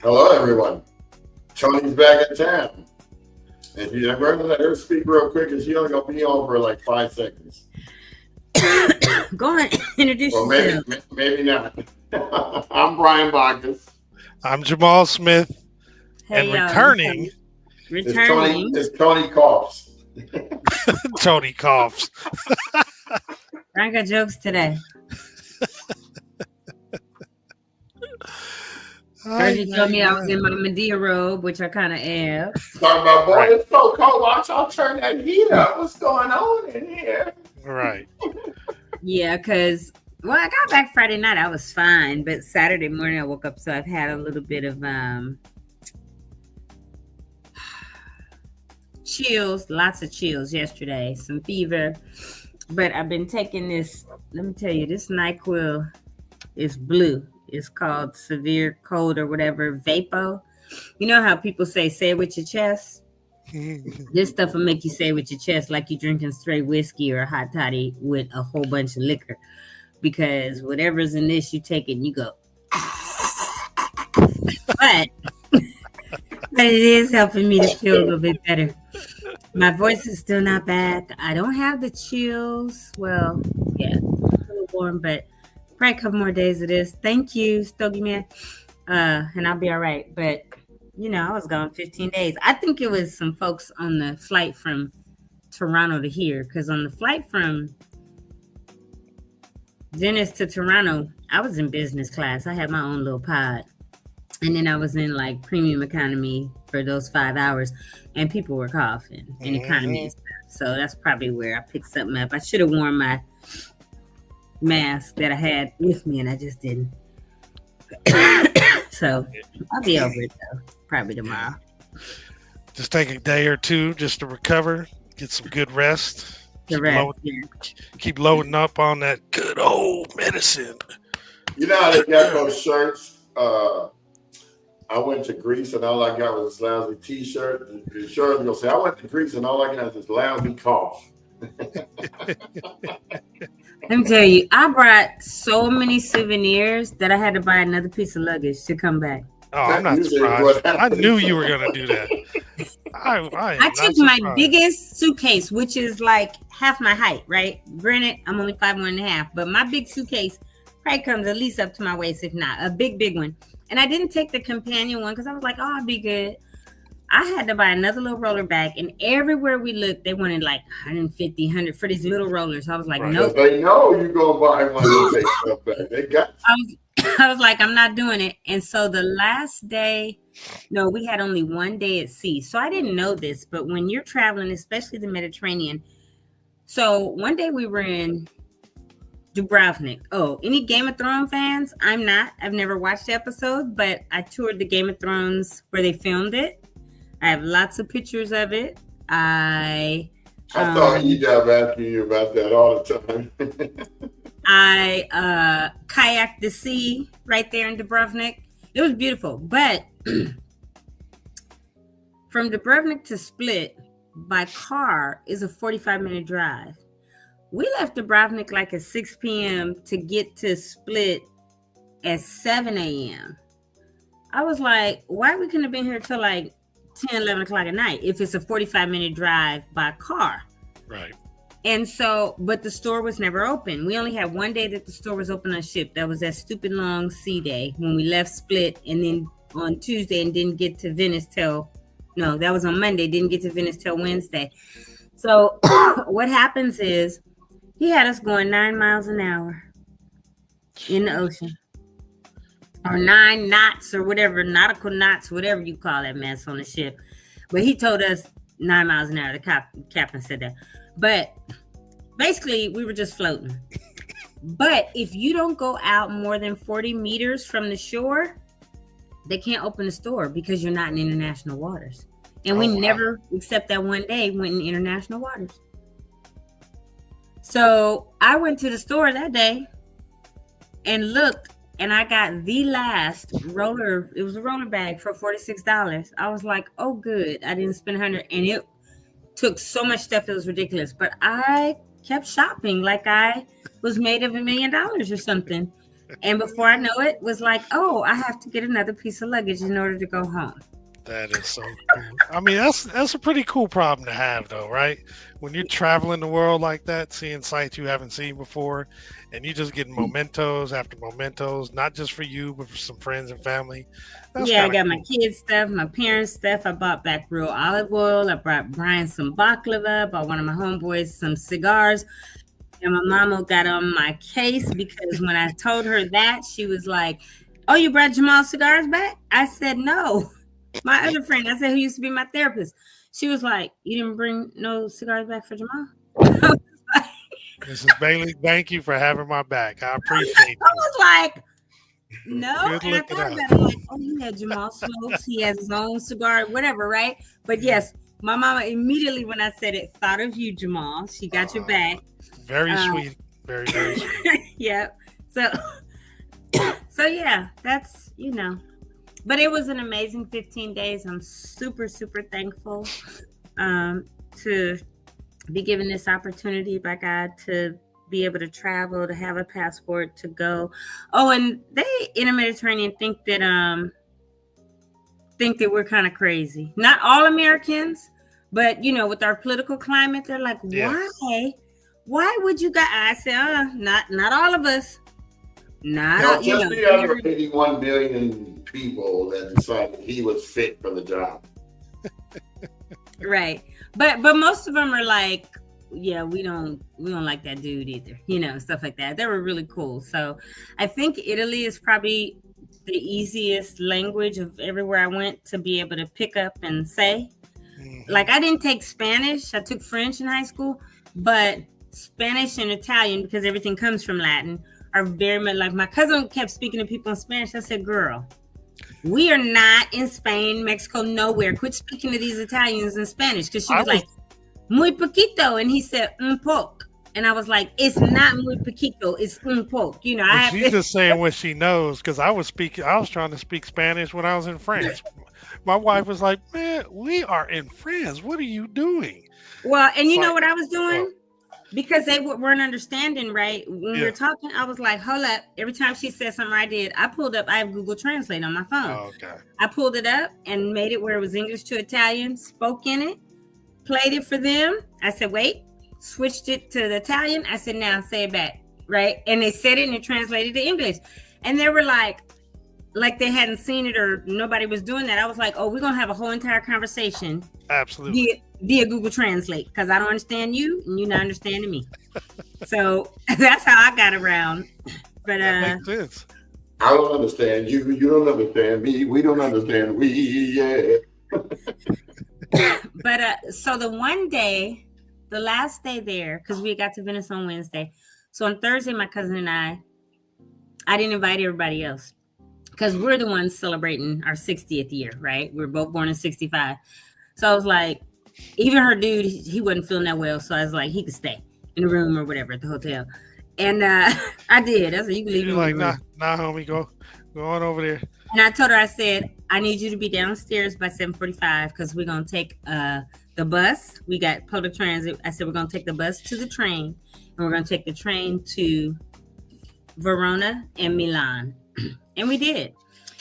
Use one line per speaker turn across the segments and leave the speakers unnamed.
Hello, everyone. Tony's back in town. And I'm going to let her speak real quick, and she only going to be on for like 5 seconds.
Go ahead, introduce
Well,
yourself.
maybe not. I'm Brian Bacchus.
I'm Jamal Smith.
Hey,
And returning,
It's Tony Coughs.
Tony coughs.
I got jokes today. First, you told me I was in my Medea robe, which I kind of am.
Talking about, boy, it's so cold. Watch y'all turn that heat up. What's going on in here?
Right.
Yeah, because, well, I got back Friday night. I was fine. But Saturday morning, I woke up. So I've had a little bit of chills, lots of chills yesterday, some fever. But I've been taking this, let me tell you, this NyQuil is blue. It's called severe cold or whatever, Vapo. You know how people say it with your chest? This stuff will make you say it with your chest like you're drinking straight whiskey or a hot toddy with a whole bunch of liquor. Because whatever's in this, you take it and you go. But it is helping me to feel a little bit better. My voice is still not back. I don't have the chills. Well, yeah, it's a little warm, but probably a couple more days of this. Thank you, Stogie Man. And I'll be all right. But, you know, I was gone 15 days. I think it was some folks on the flight from Toronto to here. Because on the flight from Venice to Toronto, I was in business class. I had my own little pod. And then I was in like premium economy for those 5 hours. And people were coughing in economy and stuff. So that's probably where I picked something up. I should have worn my mask that I had with me and I just didn't. So I'll be over it though, probably tomorrow.
Just take a day or two just to recover, get some good rest. Keep loading up on that good old medicine.
You know how they got those shirts? I went to Greece and all I got was this lousy t-shirt. The shirt will say, I went to Greece and all I got is this lousy cough.
Let me tell you, I brought so many souvenirs that I had to buy another piece of luggage to come back.
Oh, I'm not surprised. I knew you were going to do that. I
took my biggest suitcase, which is like half my height, right? Granted, I'm only 5'1.5", but my big suitcase probably comes at least up to my waist, if not a big one. And I didn't take the companion one because I was like, oh, I'll be good. I had to buy another little roller bag, and everywhere we looked, they wanted like 150, 100 for these little rollers. I was like, nope.
They know you're going to buy one and take stuff back. They got
I was like, I'm not doing it. And so the last day, no, we had only one day at sea. So I didn't know this, but when you're traveling, especially the Mediterranean. So one day we were in Dubrovnik. Oh, any Game of Thrones fans? I'm not. I've never watched the episode, but I toured the Game of Thrones where they filmed it. I have lots of pictures of it. I
thought Ejab asking you about that all the time.
I kayaked the sea right there in Dubrovnik. It was beautiful, but from Dubrovnik to Split by car is a 45-minute drive. We left Dubrovnik like at 6 p.m. to get to Split at 7 a.m. I was like, why we couldn't have been here till like 10, 11 o'clock at night if it's a 45-minute drive by car?
Right.
And so, but the store was never open. We only had one day that the store was open on ship. That was that stupid long sea day when we left Split, and then on Tuesday and didn't get to Venice till, no, that was on Monday, didn't get to Venice till Wednesday. So what happens is he had us going 9 miles an hour in the ocean, or 9 knots or whatever, nautical knots, whatever you call that mess on the ship. But he told us 9 miles an hour. The captain said that. But basically, we were just floating. But if you don't go out more than 40 meters from the shore, they can't open the store because you're not in international waters. And we never, except that one day, went in international waters. So I went to the store that day and looked, and I got the last roller. It was a roller bag for $46. I was like, oh, good. I didn't spend $100. And it took so much stuff, it was ridiculous. But I kept shopping like I was made of $1 million or something. And before I know it, was like, oh, I have to get another piece of luggage in order to go home.
That is so cool. I mean, that's a pretty cool problem to have, though, right? When you're traveling the world like that, seeing sights you haven't seen before, and you just getting mementos after mementos, not just for you, but for some friends and family. That's
Yeah, I got
cool.
my kids' stuff, my parents' stuff. I bought back real olive oil. I brought Brian some baklava. Bought one of my homeboys some cigars. And my mama got on my case because when I told her that, she was like, "Oh, you brought Jamal cigars back?" I said, "No." My other friend, I said, who used to be my therapist, she was like, "You didn't bring no cigars back for Jamal?"
Mrs. Bailey, thank you for having my back. I appreciate
I
you.
was like, no.
Good
And I
looking
thought
out.
about it like, oh, yeah, Jamal smokes. He has his own cigar, whatever, right? But yes, my mama immediately when I said it thought of you, Jamal. She got your back.
Very sweet. Very, very sweet.
Yeah. So yeah, that's, but it was an amazing 15 days. I'm super, super thankful to be given this opportunity by God to be able to travel, to have a passport, to go. Oh, and they in the Mediterranean think that we're kind of crazy. Not all Americans, but with our political climate, they're like, why? Why would you guys? I said, not all of us.
Just the other 81 million people that decided he was fit for the job.
Right. But most of them are like, yeah, we don't like that dude either, stuff like that. They were really cool. So I think Italy is probably the easiest language of everywhere I went to be able to pick up and say. Mm-hmm. Like I didn't take Spanish. I took French in high school, but Spanish and Italian, because everything comes from Latin, are very much like my cousin kept speaking to people in Spanish. I said, girl, we are not in Spain, Mexico, nowhere. Quit speaking to these Italians in Spanish. Because she was like, muy poquito. And he said, un poco. And I was like, it's not muy poquito, it's un poco.
She's just saying what she knows. Because I was trying to speak Spanish when I was in France. My wife was like, man, we are in France. What are you doing?
Well, and you know what I was doing? Because they weren't understanding, right? When we were talking, I was like, hold up. Every time she said something I pulled up, I have Google Translate on my phone.
Oh, okay.
I pulled it up and made it where it was English to Italian, spoke in it, played it for them. I said, wait, switched it to the Italian. I said, now say it back, right? And they said it and it translated to English. And they were like they hadn't seen it or nobody was doing that. I was like, oh, we're going to have a whole entire conversation.
Absolutely.
Via Google Translate, because I don't understand you and you're not understanding me. So that's how I got around. But
that makes sense.
I don't understand you. You don't understand me. We don't understand we. Yeah.
But so the last day there, because we got to Venice on Wednesday. So on Thursday, my cousin and I didn't invite everybody else because we're the ones celebrating our 60th year, right? We were both born in 65. So I was like, even her dude, he wasn't feeling that well. So I was like, he could stay in the room or whatever at the hotel. And I did. I said, you can leave.
You're like, nah, homie, go on over there.
And I told her, I said, I need you to be downstairs by 7:45 because we're going to take the bus. We got public transit. I said, we're going to take the bus to the train. And we're going to take the train to Verona and Milan. And we did.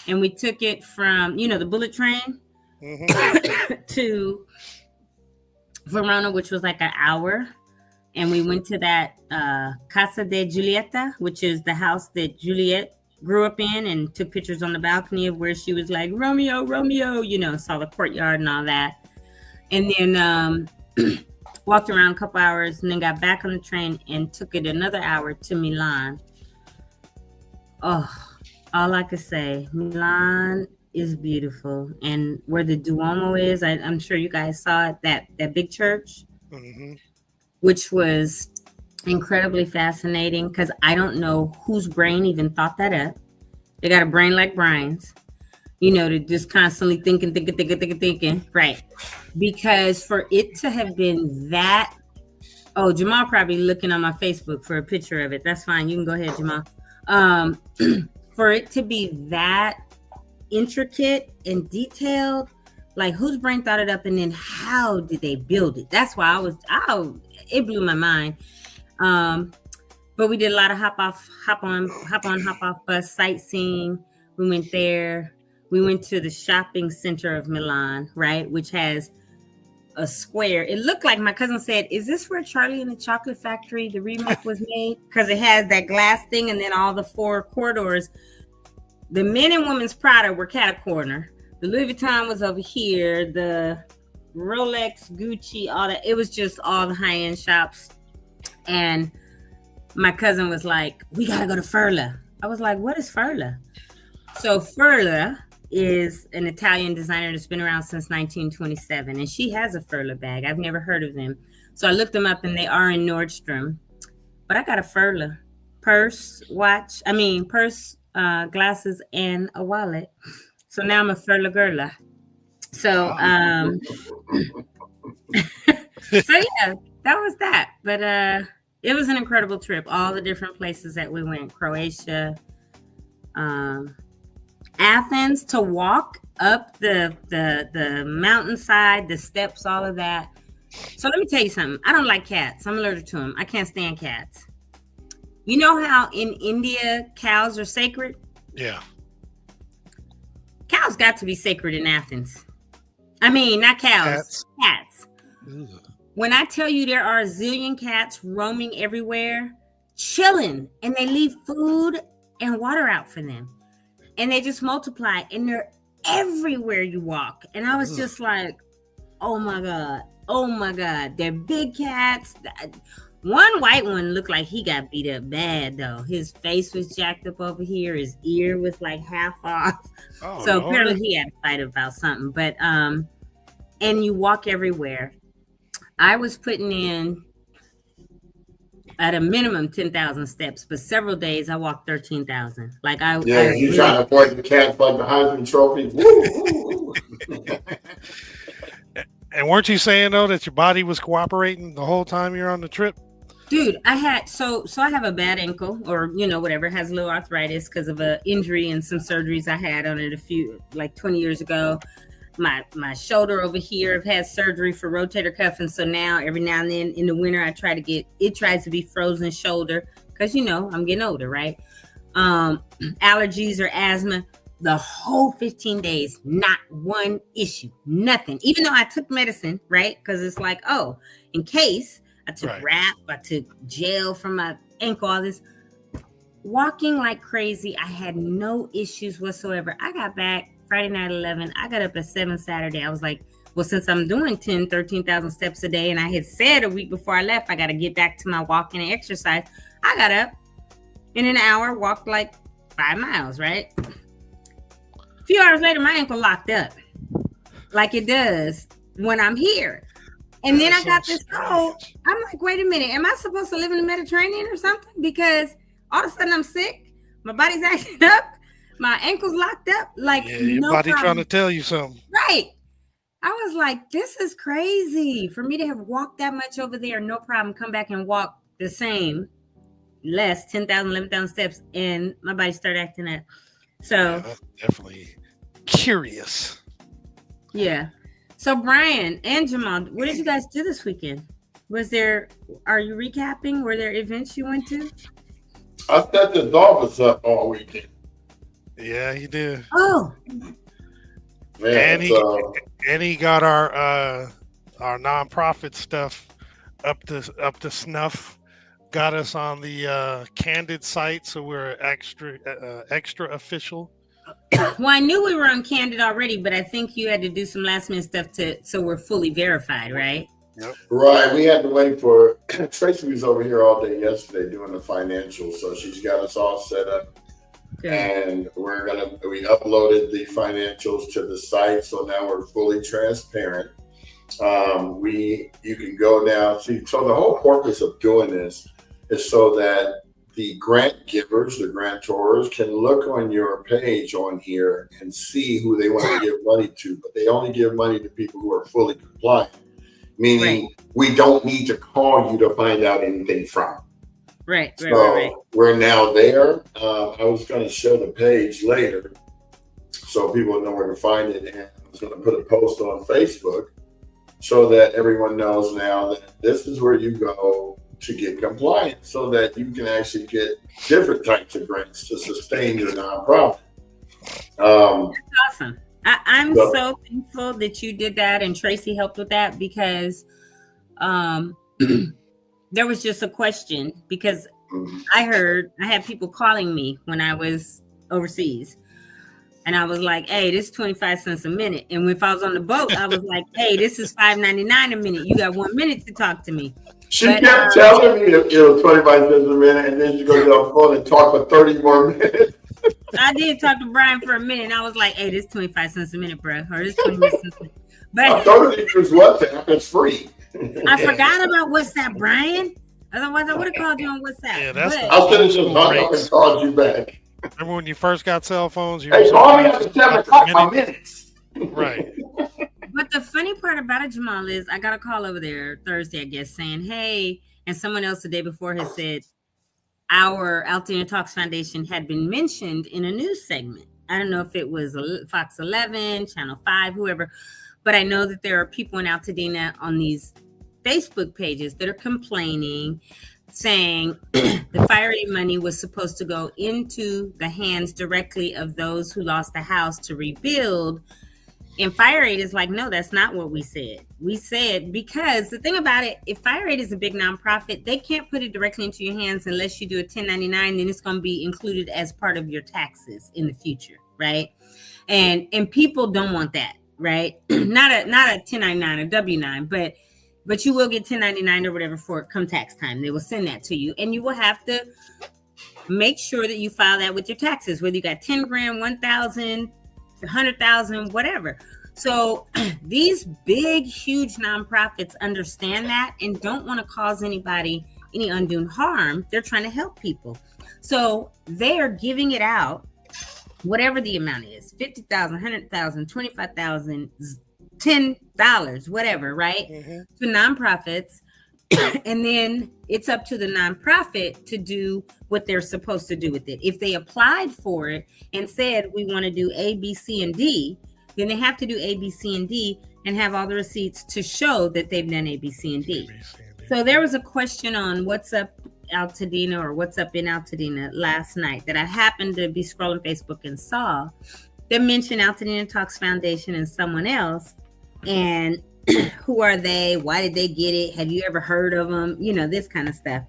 And we took it from, the bullet train to Verona, which was like an hour. And we went to that Casa de Giulietta, which is the house that Juliet grew up in, and took pictures on the balcony of where she was like, Romeo, Romeo, saw the courtyard and all that. And then walked around a couple hours and then got back on the train and took it another hour to Milan. Oh, all I could say, Milan is beautiful. And where the Duomo is, I'm sure you guys saw it, that big church, which was incredibly fascinating because I don't know whose brain even thought that up. They got a brain like Brian's, to just constantly thinking, right? Because for it to have been that, Jamal probably looking on my Facebook for a picture of it. That's fine. You can go ahead, Jamal. For it to be that intricate and detailed, like whose brain thought it up and then how did they build it? That's why it blew my mind. But we did a lot of hop on, hop off bus sightseeing. We went there. We went to the shopping center of Milan, right, which has a square. It looked like, my cousin said, "Is this where Charlie and the Chocolate Factory, the remake, was made?" Because it has that glass thing and then all the 4 corridors. The men and women's Prada were cat a corner. The Louis Vuitton was over here. The Rolex, Gucci, all that. It was just all the high-end shops. And my cousin was like, "We got to go to Furla." I was like, "What is Furla?" So Furla is an Italian designer that's been around since 1927. And she has a Furla bag. I've never heard of them. So I looked them up, and they are in Nordstrom. But I got a Furla purse, glasses, and a wallet. So now I'm a Furla girl. So, so yeah, that was that. But it was an incredible trip. All the different places that we went: Croatia, Athens, to walk up the mountainside, the steps, all of that. So let me tell you something. I don't like cats. I'm allergic to them. I can't stand cats. You know how in India cows are sacred?
Yeah.
Cows got to be sacred in Athens. I mean, not cows. Cats. When I tell you there are a zillion cats roaming everywhere, chilling, and they leave food and water out for them. And they just multiply, and they're everywhere you walk. And I was just like, oh my God. Oh my God. They're big cats. One white one looked like he got beat up bad, though. His face was jacked up over here. His ear was like half off. Oh, so Lord. Apparently he had a fight about something. But, and you walk everywhere. I was putting in at a minimum 10,000 steps, but several days I walked 13,000. Like
you trying to avoid the cats like the Heisman Trophy. Woo, woo, woo.
And weren't you saying though that your body was cooperating the whole time you're on the trip?
Dude, I had so I have a bad ankle, or whatever, has a little arthritis because of an injury and some surgeries I had on it 20 years ago. My shoulder over here, I've had surgery for rotator cuff, and so now every now and then in the winter I tries to be frozen shoulder because I'm getting older, right? Allergies or asthma. The whole 15 days, not one issue, nothing. Even though I took medicine, right? Because it's like, oh, in case I took wrap, I took gel for my ankle, all this. Walking like crazy, I had no issues whatsoever. I got back Friday night 11. I got up at 7 Saturday. I was like, well, since I'm doing 13,000 steps a day, and I had said a week before I left, I got to get back to my walking and exercise. I got up in an hour, walked like 5 miles, right? A few hours later, my ankle locked up like it does when I'm here. And then I got this cold. I'm like, wait a minute. Am I supposed to live in the Mediterranean or something? Because all of a sudden I'm sick. My body's acting up. My ankle's locked up. Like,
your body trying to tell you something.
Right. I was like, this is crazy. For me to have walked that much over there, no problem, come back and walk the same, less, 10,000, 11,000 steps, and my body started acting up. So
that's definitely curious.
Yeah. So Brian and Jamal, what did you guys do this weekend? Are you recapping? Were there events you went to?
I set the dogs up all weekend.
Yeah, he did.
Oh.
Man,
and he got our nonprofit stuff up to snuff. Got us on the Candid site, so we're extra official.
Well, I knew we were on Candid already, but I think you had to do some last minute stuff so we're fully verified, right?
Yep.
Right. We had to wait for Tracy was over here all day yesterday doing the financials, so she's got us all set up. Good. And we uploaded the financials to the site, so now we're fully transparent. You can go now. See, so the whole purpose of doing this is so that the grant givers, the grantors, can look on your page on here and see who they want to give money to, but they only give money to people who are fully compliant, meaning we don't need to call you to find out anything from.
Right.
We're now there. I was going to show the page later so people know where to find it, and I was going to put a post on Facebook so that everyone knows now that this is where you go to get compliant so that you can actually get different types of grants to sustain your nonprofit.
Awesome. I'm so thankful that you did that and Tracy helped with that because there was just a question because I had people calling me when I was overseas. And I was like, hey, this is 25 cents a minute. And if I was on the boat, I was like, hey, this is $5.99 a minute. You got 1 minute to talk to me.
She kept telling me it was 25 cents a minute, and then she goes on the phone and talk for 30 more minutes.
I did talk to Brian for a minute, and I was like, hey, this is 25 cents a minute, bro. Or this 25 cents a minute. But
I told you to use WhatsApp. It's free.
I forgot about WhatsApp, Brian. Otherwise, I would have called you on WhatsApp.
Yeah, that's
I'll finish this hung up and called you back.
Remember when you first got cell phones?
Hey, call me at 7 o'clock, my minutes.
Right.
But the funny part about it, Jamal, is I got a call over there Thursday, I guess, saying, hey, and someone else the day before had said our AltadenaTalks Foundation had been mentioned in a news segment. I don't know if it was Fox 11, Channel 5, whoever, but I know that there are people in Altadena on these Facebook pages that are complaining, saying the fire aid money was supposed to go into the hands directly of those who lost the house to rebuild. And fire aid is like, no, that's not what we said. We said, because the thing about it, if fire aid is a big nonprofit, they can't put it directly into your hands unless you do a 1099, then it's going to be included as part of your taxes in the future, right? And people don't want that, right? not a 1099 or W9, but you will get 1099 or whatever for come tax time. They will send that to you, and you will have to make sure that you file that with your taxes, whether you got 10 grand, 1,000, 100,000, whatever. So these big, huge nonprofits understand that and don't want to cause anybody any undue harm. They're trying to help people. So they are giving it out, whatever the amount is, 50,000, 100,000, 25,000, $10, whatever, right? To nonprofits. And then it's up to the nonprofit to do what they're supposed to do with it. If they applied for it and said, we want to do A, B, C, and D, then they have to do A, B, C, and D and have all the receipts to show that they've done A, B, C, and D. So there was a question on What's Up Altadena or What's Up in Altadena last night that I happened to be scrolling Facebook and saw that mentioned AltadenaTalks Foundation and someone else. And who are they? Why did they get it? Have you ever heard of them? You know, this kind of stuff.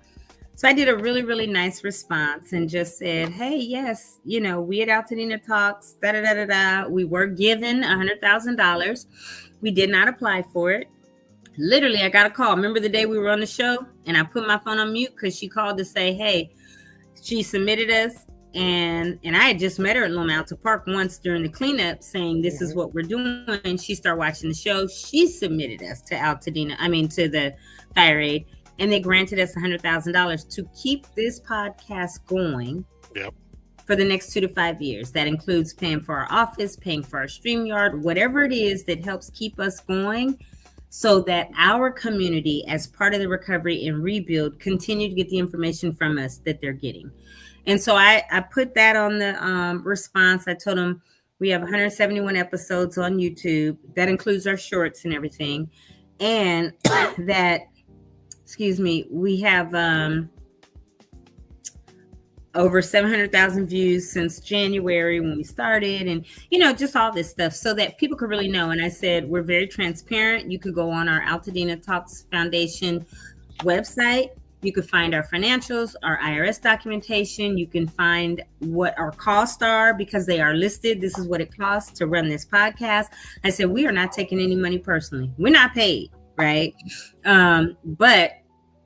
So I did a really, really nice response and just said, hey, yes, you know, we at AltadenaTalks, we were given $100,000. We did not apply for it. Literally, I got a call. Remember the day we were on the show and I put my phone on mute because she called to say, hey, she submitted us. And I had just met her at Loma Alta Park once during the cleanup saying, this is what we're doing. And she started watching the show. She submitted us to to the fire aid, and they granted us $100,000 to keep this podcast going for the next 2 to 5 years. That includes paying for our office, paying for our StreamYard, whatever it is that helps keep us going so that our community, as part of the recovery and rebuild, continue to get the information from us that they're getting. And so I put that on the response. I told them we have 171 episodes on YouTube. That includes our shorts and everything. And that, we have over 700,000 views since January when we started. And, you know, just all this stuff so that people could really know. And I said, we're very transparent. You could go on our AltadenaTalks Foundation website. You can find our financials, our IRS documentation. You can find what our costs are because they are listed. This is what it costs to run this podcast. I said, we are not taking any money personally. We're not paid, right? But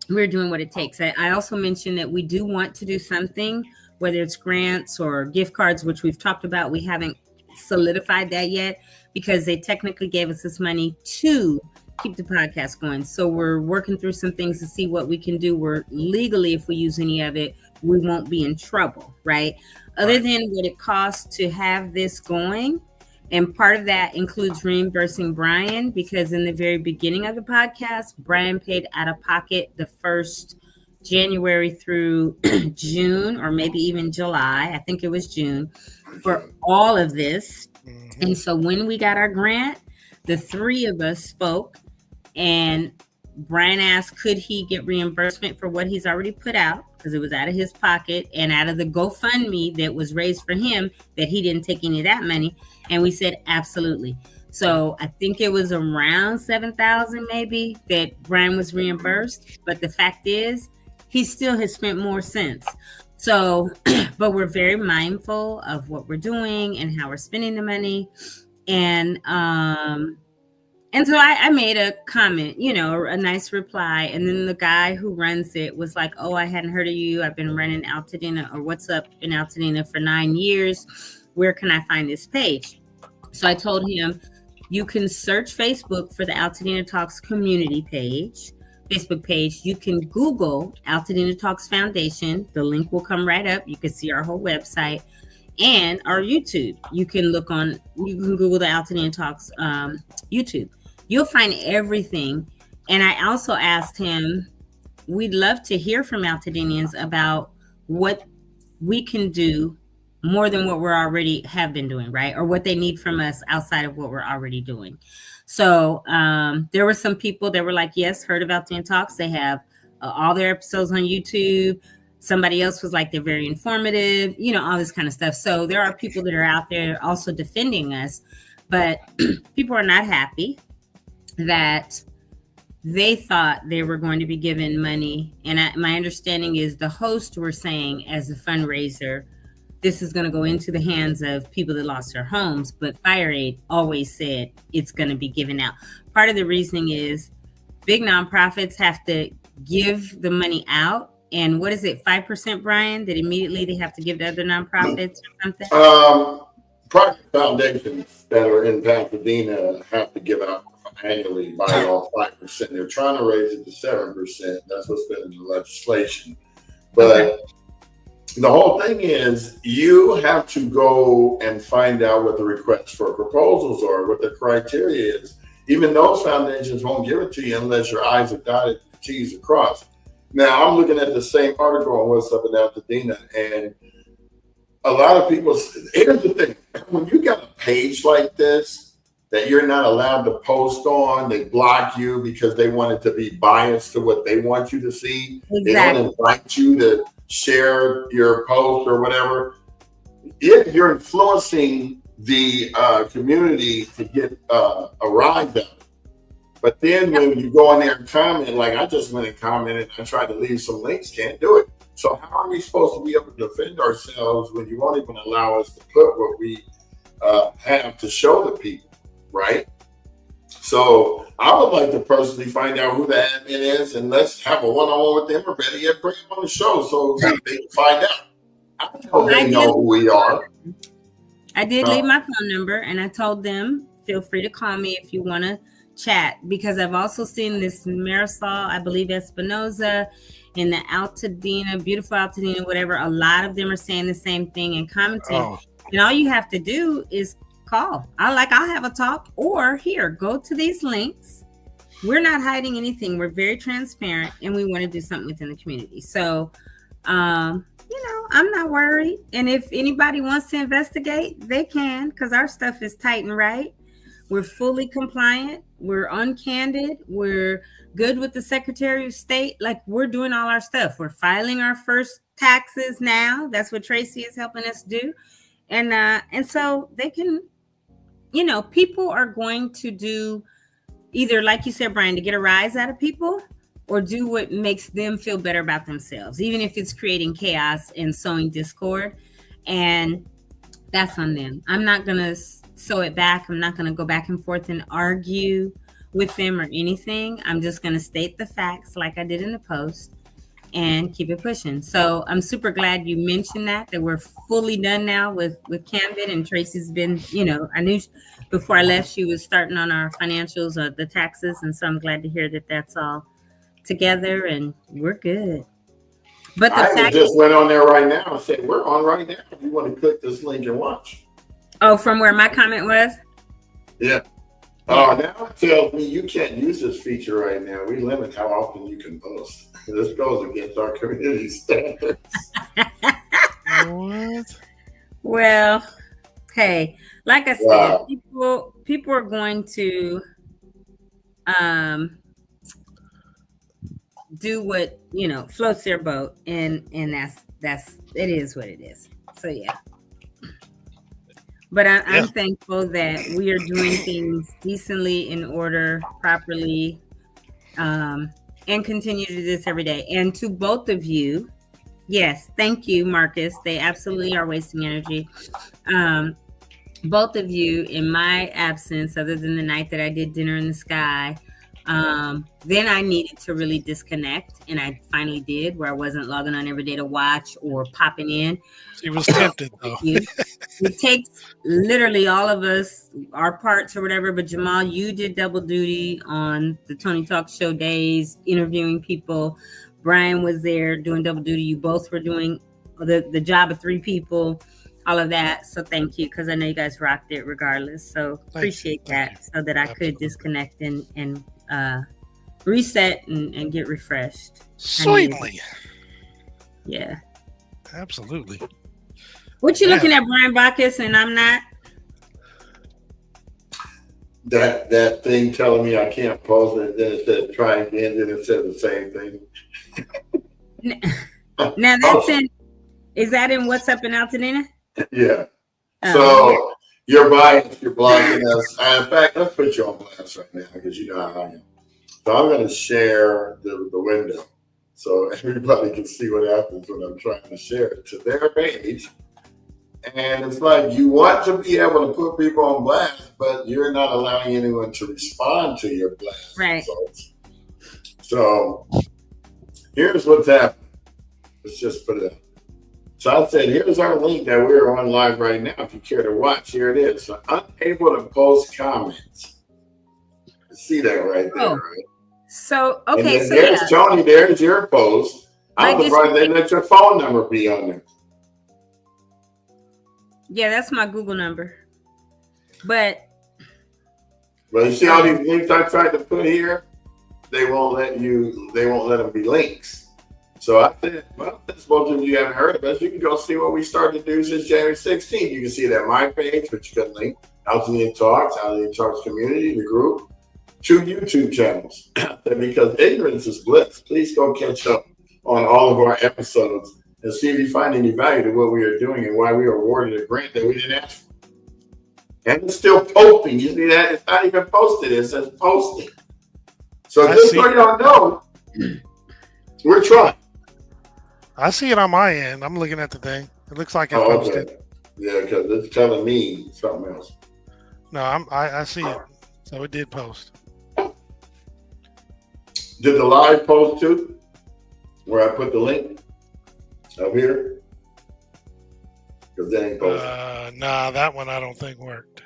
we're doing what it takes. I also mentioned that we do want to do something, whether it's grants or gift cards, which we've talked about. We haven't solidified that yet because they technically gave us this money to keep the podcast going. So we're working through some things to see what we can do. We're legally, if we use any of it, we won't be in trouble, right? Other than what it costs to have this going. And part of that includes reimbursing Brian, because in the very beginning of the podcast, Brian paid out of pocket the first January through June, or maybe even July. I think it was June, for all of this. And so when we got our grant, the three of us spoke and Brian asked, could he get reimbursement for what he's already put out? Because it was out of his pocket and out of the GoFundMe that was raised for him, that he didn't take any of that money. And we said, absolutely. So I think it was around 7,000 maybe that Brian was reimbursed. But the fact is, he still has spent more since. So, but we're very mindful of what we're doing and how we're spending the money. And so I made a comment, a nice reply. And then the guy who runs it was like, oh, I hadn't heard of you. I've been running Altadena or What's Up in Altadena for 9 years. Where can I find this page? So I told him, you can search Facebook for the Altadena Talks community page, Facebook page. You can Google Altadena Talks Foundation. The link will come right up. You can see our whole website. And our YouTube. You can Google the Altadena Talks YouTube. You'll find everything. And I also asked him, we'd love to hear from Altadenians about what we can do more than what we're already have been doing, right? Or what they need from us outside of what we're already doing. So there were some people that were like, yes, heard of Altadena Talks. They have all their episodes on YouTube. Somebody else was like, they're very informative, all this kind of stuff. So there are people that are out there also defending us, but people are not happy that they thought they were going to be given money. And my understanding is the hosts were saying, as a fundraiser, this is going to go into the hands of people that lost their homes. But FireAid always said it's going to be given out. Part of the reasoning is big nonprofits have to give the money out. And what is it, 5%, Brian, that immediately they have to give to other nonprofits or something?
Private foundations that are in Pasadena have to give out annually by law 5%. They're trying to raise it to 7%. That's what's been in the legislation. But the whole thing is, you have to go and find out what the requests for proposals are, what the criteria is. Even those foundations won't give it to you unless your I's are dotted, T's are crossed. Now, I'm looking at the same article on What's Up in Altadena, and a lot of people, here's the thing, when you got a page like this that you're not allowed to post on, they block you because they want it to be biased to what they want you to see. Exactly. They don't invite you to share your post or whatever. If you're influencing the community to get a ride down. But then when you go in there and comment, like I just went and commented, I tried to leave some links, can't do it. So how are we supposed to be able to defend ourselves when you won't even allow us to put what we have to show the people, right? So I would like to personally find out who the admin is, and let's have a one-on-one with them, or better yet, bring them on the show so they can find out. I know they know who we are.
I did leave my phone number, and I told them, feel free to call me if you want to chat, because I've also seen this Marisol, I believe Espinoza, in the Altadena, beautiful Altadena, whatever. A lot of them are saying the same thing and commenting. Oh. And all you have to do is call. I'll have a talk, or here, go to these links. We're not hiding anything. We're very transparent, and we want to do something within the community. So, I'm not worried. And if anybody wants to investigate, they can, because our stuff is tight and right. We're fully compliant. We're uncandid. We're good with the Secretary of State. Like, we're doing all our stuff. We're filing our first taxes now. That's what Tracy is helping us do. And so they can, people are going to do either, like you said, Brian, to get a rise out of people, or do what makes them feel better about themselves, even if it's creating chaos and sowing discord. And that's on them. I'm not going to sew it back. I'm not going to go back and forth and argue with them or anything. I'm just going to state the facts like I did in the post and keep it pushing. So I'm super glad you mentioned that we're fully done now with Canvit, and Tracy's been, I knew before I left she was starting on our financials or the taxes. And so I'm glad to hear that that's all together and we're good. But I
just went on there right now and said, we're on right now. If you want to click this link and watch.
Oh, from where my comment was?
Yeah. Now it tells me you can't use this feature right now. We limit how often you can post. This goes against our community standards.
What?
Well, hey, like I said, people are going to do what floats their boat, and that's it is what it is. So yeah. But I'm thankful that we are doing things decently, in order, properly, and continue to do this every day. And to both of you, yes, thank you, Marcus. They absolutely are wasting energy. Both of you, in my absence, other than the night that I did Dinner in the Sky, then I needed to really disconnect, and I finally did, where I wasn't logging on every day to watch or popping in.
She was tempted, though.
It takes literally all of us, our parts or whatever, but Jamal, you did double duty on the Tony Talk show days, interviewing people. Brian was there doing double duty. You both were doing the job of 3 people, all of that. So thank you, because I know you guys rocked it regardless. So appreciate that, so that I could disconnect and reset and get refreshed.
Certainly.
Yeah.
Absolutely.
What you looking at, Brian Bacchus, and I'm not?
That thing telling me I can't post it, then it said try again, then it said the same thing.
Now that's is that in What's Up in Altadena?
Yeah. So you're biased, you're blocking us. In fact, let's put you on blast right now, because you know how I am. So I'm going to share the window so everybody can see what happens when I'm trying to share it to their page. And it's like, you want to be able to put people on blast, but you're not allowing anyone to respond to your blast results. So here's what's happening. Let's just put it up. So I said, here's our link that we're on live right now. If you care to watch, here it is. So unable to post comments. You see that right there, right?
So, okay.
And then there's Tony, there's your post. I'm surprised they let your phone number be on there.
Yeah, that's my Google number. But
you see all these links I tried to put here? They won't let them be links. So I said, well, since most of you haven't heard of us, you can go see what we started to do since January 16th. You can see that my page, which you can link, AltadenaTalks community, the group, 2 YouTube channels. Because ignorance is bliss. Please go catch up on all of our episodes and see if you find any value to what we are doing and why we were awarded a grant that we didn't ask for. And it's still posting. You see that? It's not even posted. It says posting. So just so you don't know, we're trying.
I see it on my end. I'm looking at the thing. It looks like it posted.
Okay. Yeah, because it's telling me something else.
No, I see it. So it did post.
Did the live post too? Where I put the link? Up here? Because that ain't posted.
Nah, that one I don't think worked.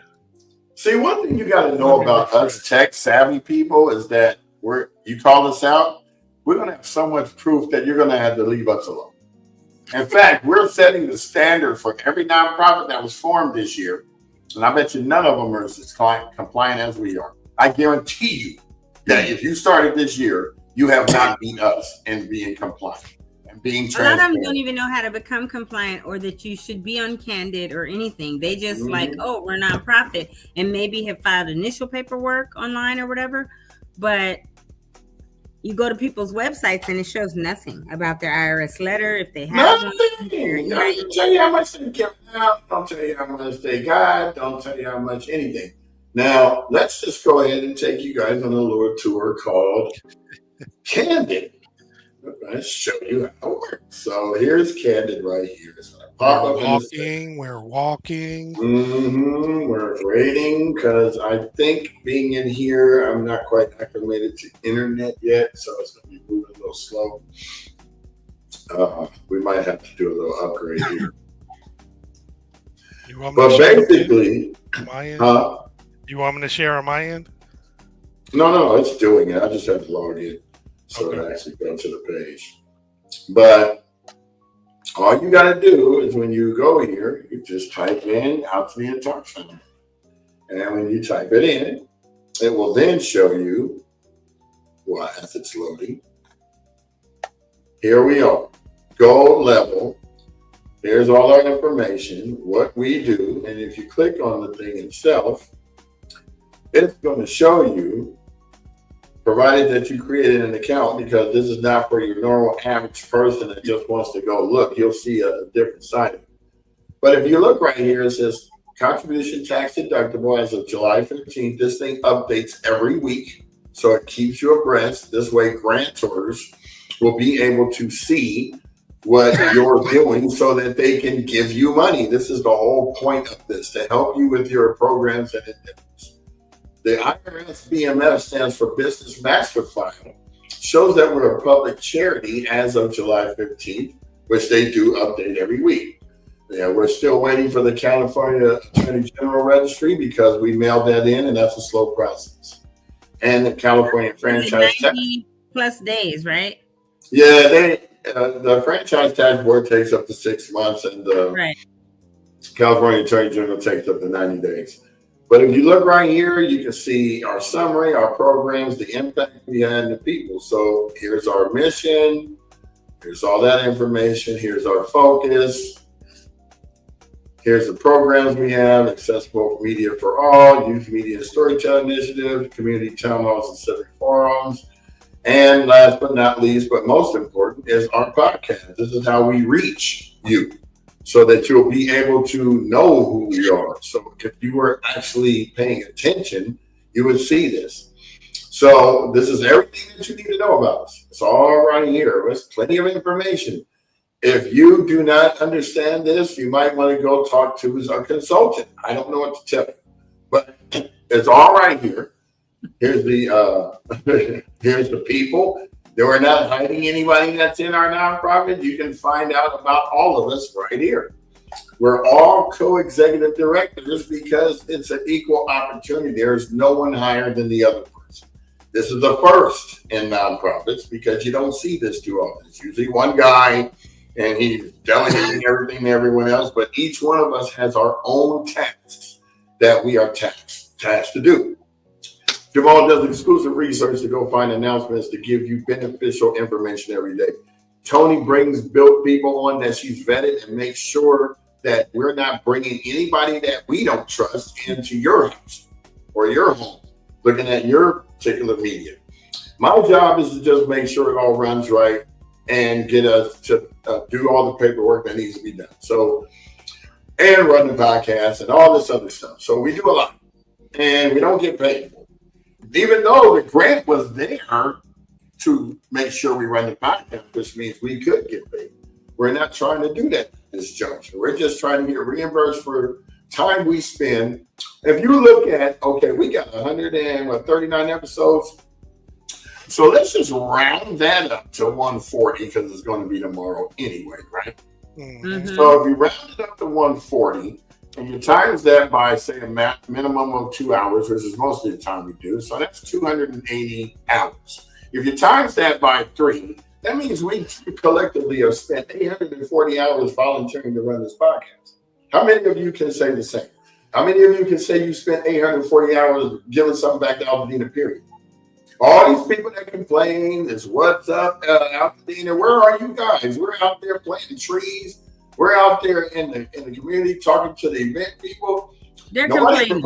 See, one thing you got to know about us tech-savvy people is that you call us out, we're going to have so much proof that you're going to have to leave us alone. In fact, we're setting the standard for every nonprofit that was formed this year, and I bet you none of them are as compliant as we are. I guarantee you that if you started this year, you have not beat us in being compliant. Being
a lot of them don't even know how to become compliant, or that you should be on Candid or anything. They just like, oh, we're a nonprofit, and maybe have filed initial paperwork online or whatever. But you go to people's websites and it shows nothing about their IRS letter, if they have one.
Don't tell you how much they give out. Don't tell you how much they got. Don't tell you how much anything. Now, let's just go ahead and take you guys on a little tour called Candid. Let's show you how it works. So here's Candid right here. It's going to pop up.
We're walking.
We're waiting because I think being in here, I'm not quite acclimated to internet yet, so it's going to be moving a little slow. We might have to do a little upgrade here. But basically,
you want me to share on my end?
No, it's doing it. I just have to log in. So it actually goes to the page. But all you got to do is when you go here, you just type in AltadenaTalks. And when you type it in, it will then show you, well, as it's loading. Here we are, gold level. Here's all our information, what we do. And if you click on the thing itself, it's going to show you provided that you created an account, because this is not for your normal average person that just wants to go look. You'll see a different side of it. But if you look right here, it says contribution tax deductible as of July 15th. This thing updates every week, so it keeps you abreast. This way, grantors will be able to see what you're doing so that they can give you money. This is the whole point of this, to help you with your programs and endeavors. The IRS BMF stands for Business Master File. Shows that we're a public charity as of July 15th, which they do update every week. Yeah, we're still waiting for the California Attorney General Registry because we mailed that in, and that's a slow process. And the California franchise tax
90 plus days, right?
Yeah, the franchise tax board takes up to 6 months, and the
Right.
California Attorney General takes up to 90 days. But if you look right here, you can see our summary, our programs, the impact we had in the people. So here's our mission. Here's all that information. Here's our focus. Here's the programs we have: accessible media for all, youth media storytelling initiative, community town halls and civic forums. And last but not least, but most important, is our podcast. This is how we reach you, so that you'll be able to know who we are. So if you were actually paying attention, you would see this. So this is everything that you need to know about us. It's all right here. There's plenty of information. If you do not understand this, you might want to go talk to a consultant. I don't know what to tell you, but it's all right here. Here's the here's the people. We're not hiding anybody that's in our nonprofit. You can find out about all of us right here. We're all co-executive directors because it's an equal opportunity. There's no one higher than the other person. This is the first in nonprofits because you don't see this too often. It's usually one guy and he's delegating everything to everyone else, but each one of us has our own tasks that we are tasked to do. Jamal does exclusive research to go find announcements to give you beneficial information every day. Tony brings built people on that she's vetted and makes sure that we're not bringing anybody that we don't trust into your house or your home, looking at your particular media. My job is to just make sure it all runs right and get us to do all the paperwork that needs to be done. So, and run the podcast and all this other stuff. So we do a lot and we don't get paid for it. Even though the grant was there to make sure we run the podcast, which means we could get paid. We're not trying to do that at this juncture. We're just trying to get reimbursed for time we spend. If you look at, okay, we got 139 episodes. So let's just round that up to 140 because it's going to be tomorrow anyway, right?
Mm-hmm.
So if you round it up to 140, and you times that by, say, a minimum of 2 hours, which is most of the time we do. So that's 280 hours. If you times that by 3, that means we collectively have spent 840 hours volunteering to run this podcast. How many of you can say the same? How many of you can say you spent 840 hours giving something back to Altadena, period? All these people that complain, is what's up, Altadena, where are you guys? We're out there planting trees. We're out there in the community talking to the event people.
They're complaining.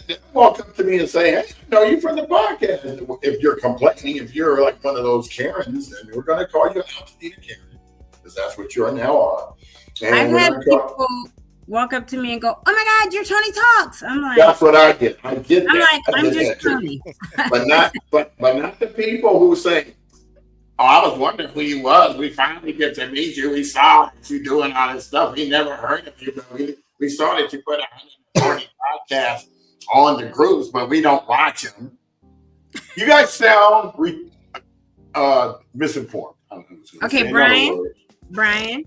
They walk up to me and say, hey, I know you from the podcast. If you're complaining, if you're like one of those Karens, then we're going to call you Altadena Karen, because that's what you are now on. And
I've had people walk up to me and go, oh my God, you're Tony Talks. I'm like,
that's what I get. I get that.
I'm like, I'm just Tony.
but not the people who say, oh, I was wondering who you was. We finally get to meet you. We saw that you doing all this stuff. We never heard of you, but we saw that you put 140 podcasts on the groups, but we don't watch them. You guys sound misinformed.
Okay, Brian.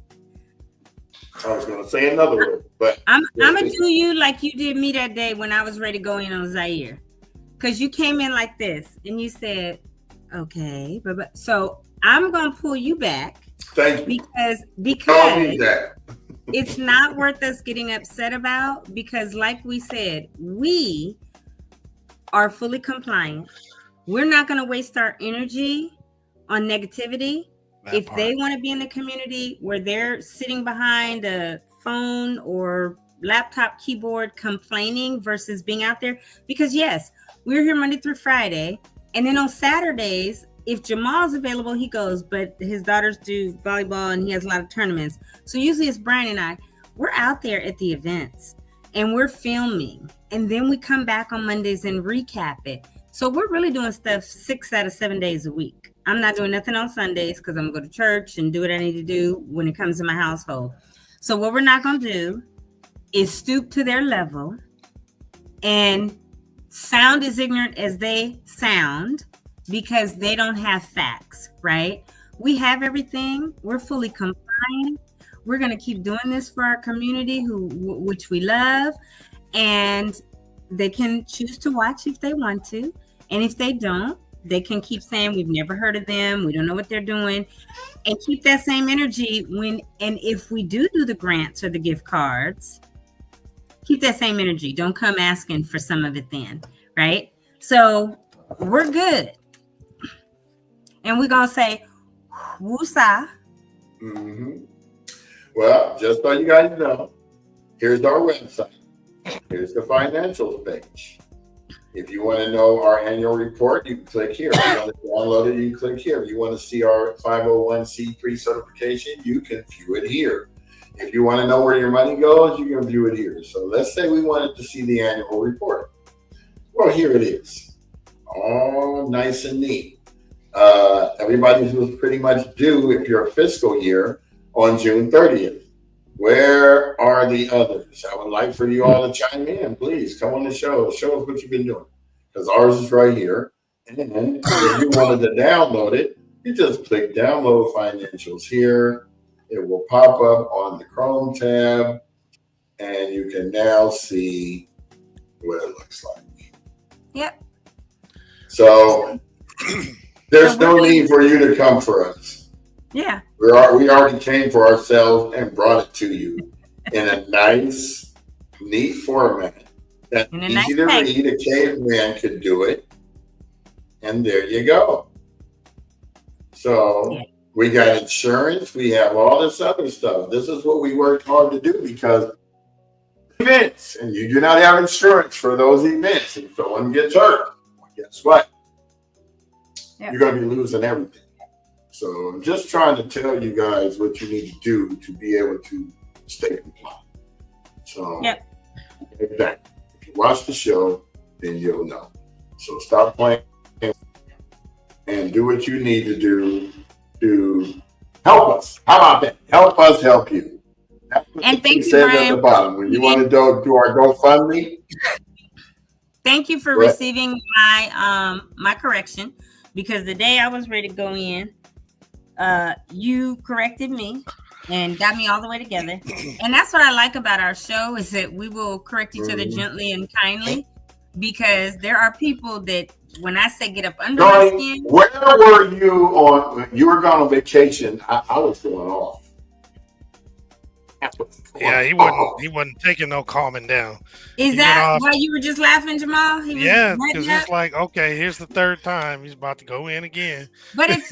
I was going to say another word, but
I'm going to do you like you did me that day when I was ready to go in on Zaire. Because you came in like this and you said, okay, but so I'm going to pull you back.
Thank you.
Because it's not worth us getting upset about, because like we said, we are fully compliant. We're not going to waste our energy on negativity. If they want to be in the community where they're sitting behind a phone or laptop keyboard complaining versus being out there, because yes, we're here Monday through Friday And then on Saturdays, if Jamal's available, he goes, but his daughters do volleyball and he has a lot of tournaments. So usually it's Brian and I. We're out there at the events and we're filming. And then we come back on Mondays and recap it. So we're really doing stuff 6 out of 7 days a week. I'm not doing nothing on Sundays because I'm going to go to church and do what I need to do when it comes to my household. So what we're not going to do is stoop to their level and sound as ignorant as they sound because they don't have facts, right? We have everything. We're fully compliant. We're going to keep doing this for our community, which we love, and they can choose to watch if they want to. And if they don't, they can keep saying we've never heard of them, we don't know what they're doing, and keep that same energy and if we do the grants or the gift cards, keep that same energy. Don't come asking for some of it then, right? So we're good. And we're going to say, woosah.
Mm-hmm. Well, just so you guys know, here's our website. Here's the financials page. If you want to know our annual report, you can click here. If you want to download it, you can click here. If you want to see our 501c3 certification, you can view it here. If you want to know where your money goes, you can view it here. So let's say we wanted to see the annual report. Well, here it is. All nice and neat. Everybody's was pretty much due if you're a fiscal year on June 30th. Where are the others? I would like for you all to chime in. Please come on the show. Show us what you've been doing. Because ours is right here. And then if you wanted to download it, you just click download financials here. It will pop up on the Chrome tab. And you can now see what it looks like.
Yep.
So there's no need for you to come for us.
Yeah.
We already came for ourselves and brought it to you in a nice, neat format that's easy to read. A caveman could do it. And there you go. So we got insurance. We have all this other stuff. This is what we worked hard to do because events, and you do not have insurance for those events. If someone gets hurt, well, guess what? Yep. You're going to be losing everything. So I'm just trying to tell you guys what you need to do to be able to stay compliant. So exactly. If you watch the show, then you'll know. So stop playing and do what you need to do to help us. How about that? Help us help you. That's what
and thank you,
says
Brian.
at the bottom. When you want to do our GoFundMe.
Thank you for receiving my correction, because the day I was ready to go in, you corrected me and got me all the way together. And that's what I like about our show, is that we will correct each other gently and kindly, because there are people that when I say get up under my skin.
Where were you on? You were gone on vacation. I was going off.
Yeah, he wasn't taking no calming down.
Is that why you were just laughing, Jamal?
Yeah, because it's like, okay, here's the third time he's about to go in again.
But it's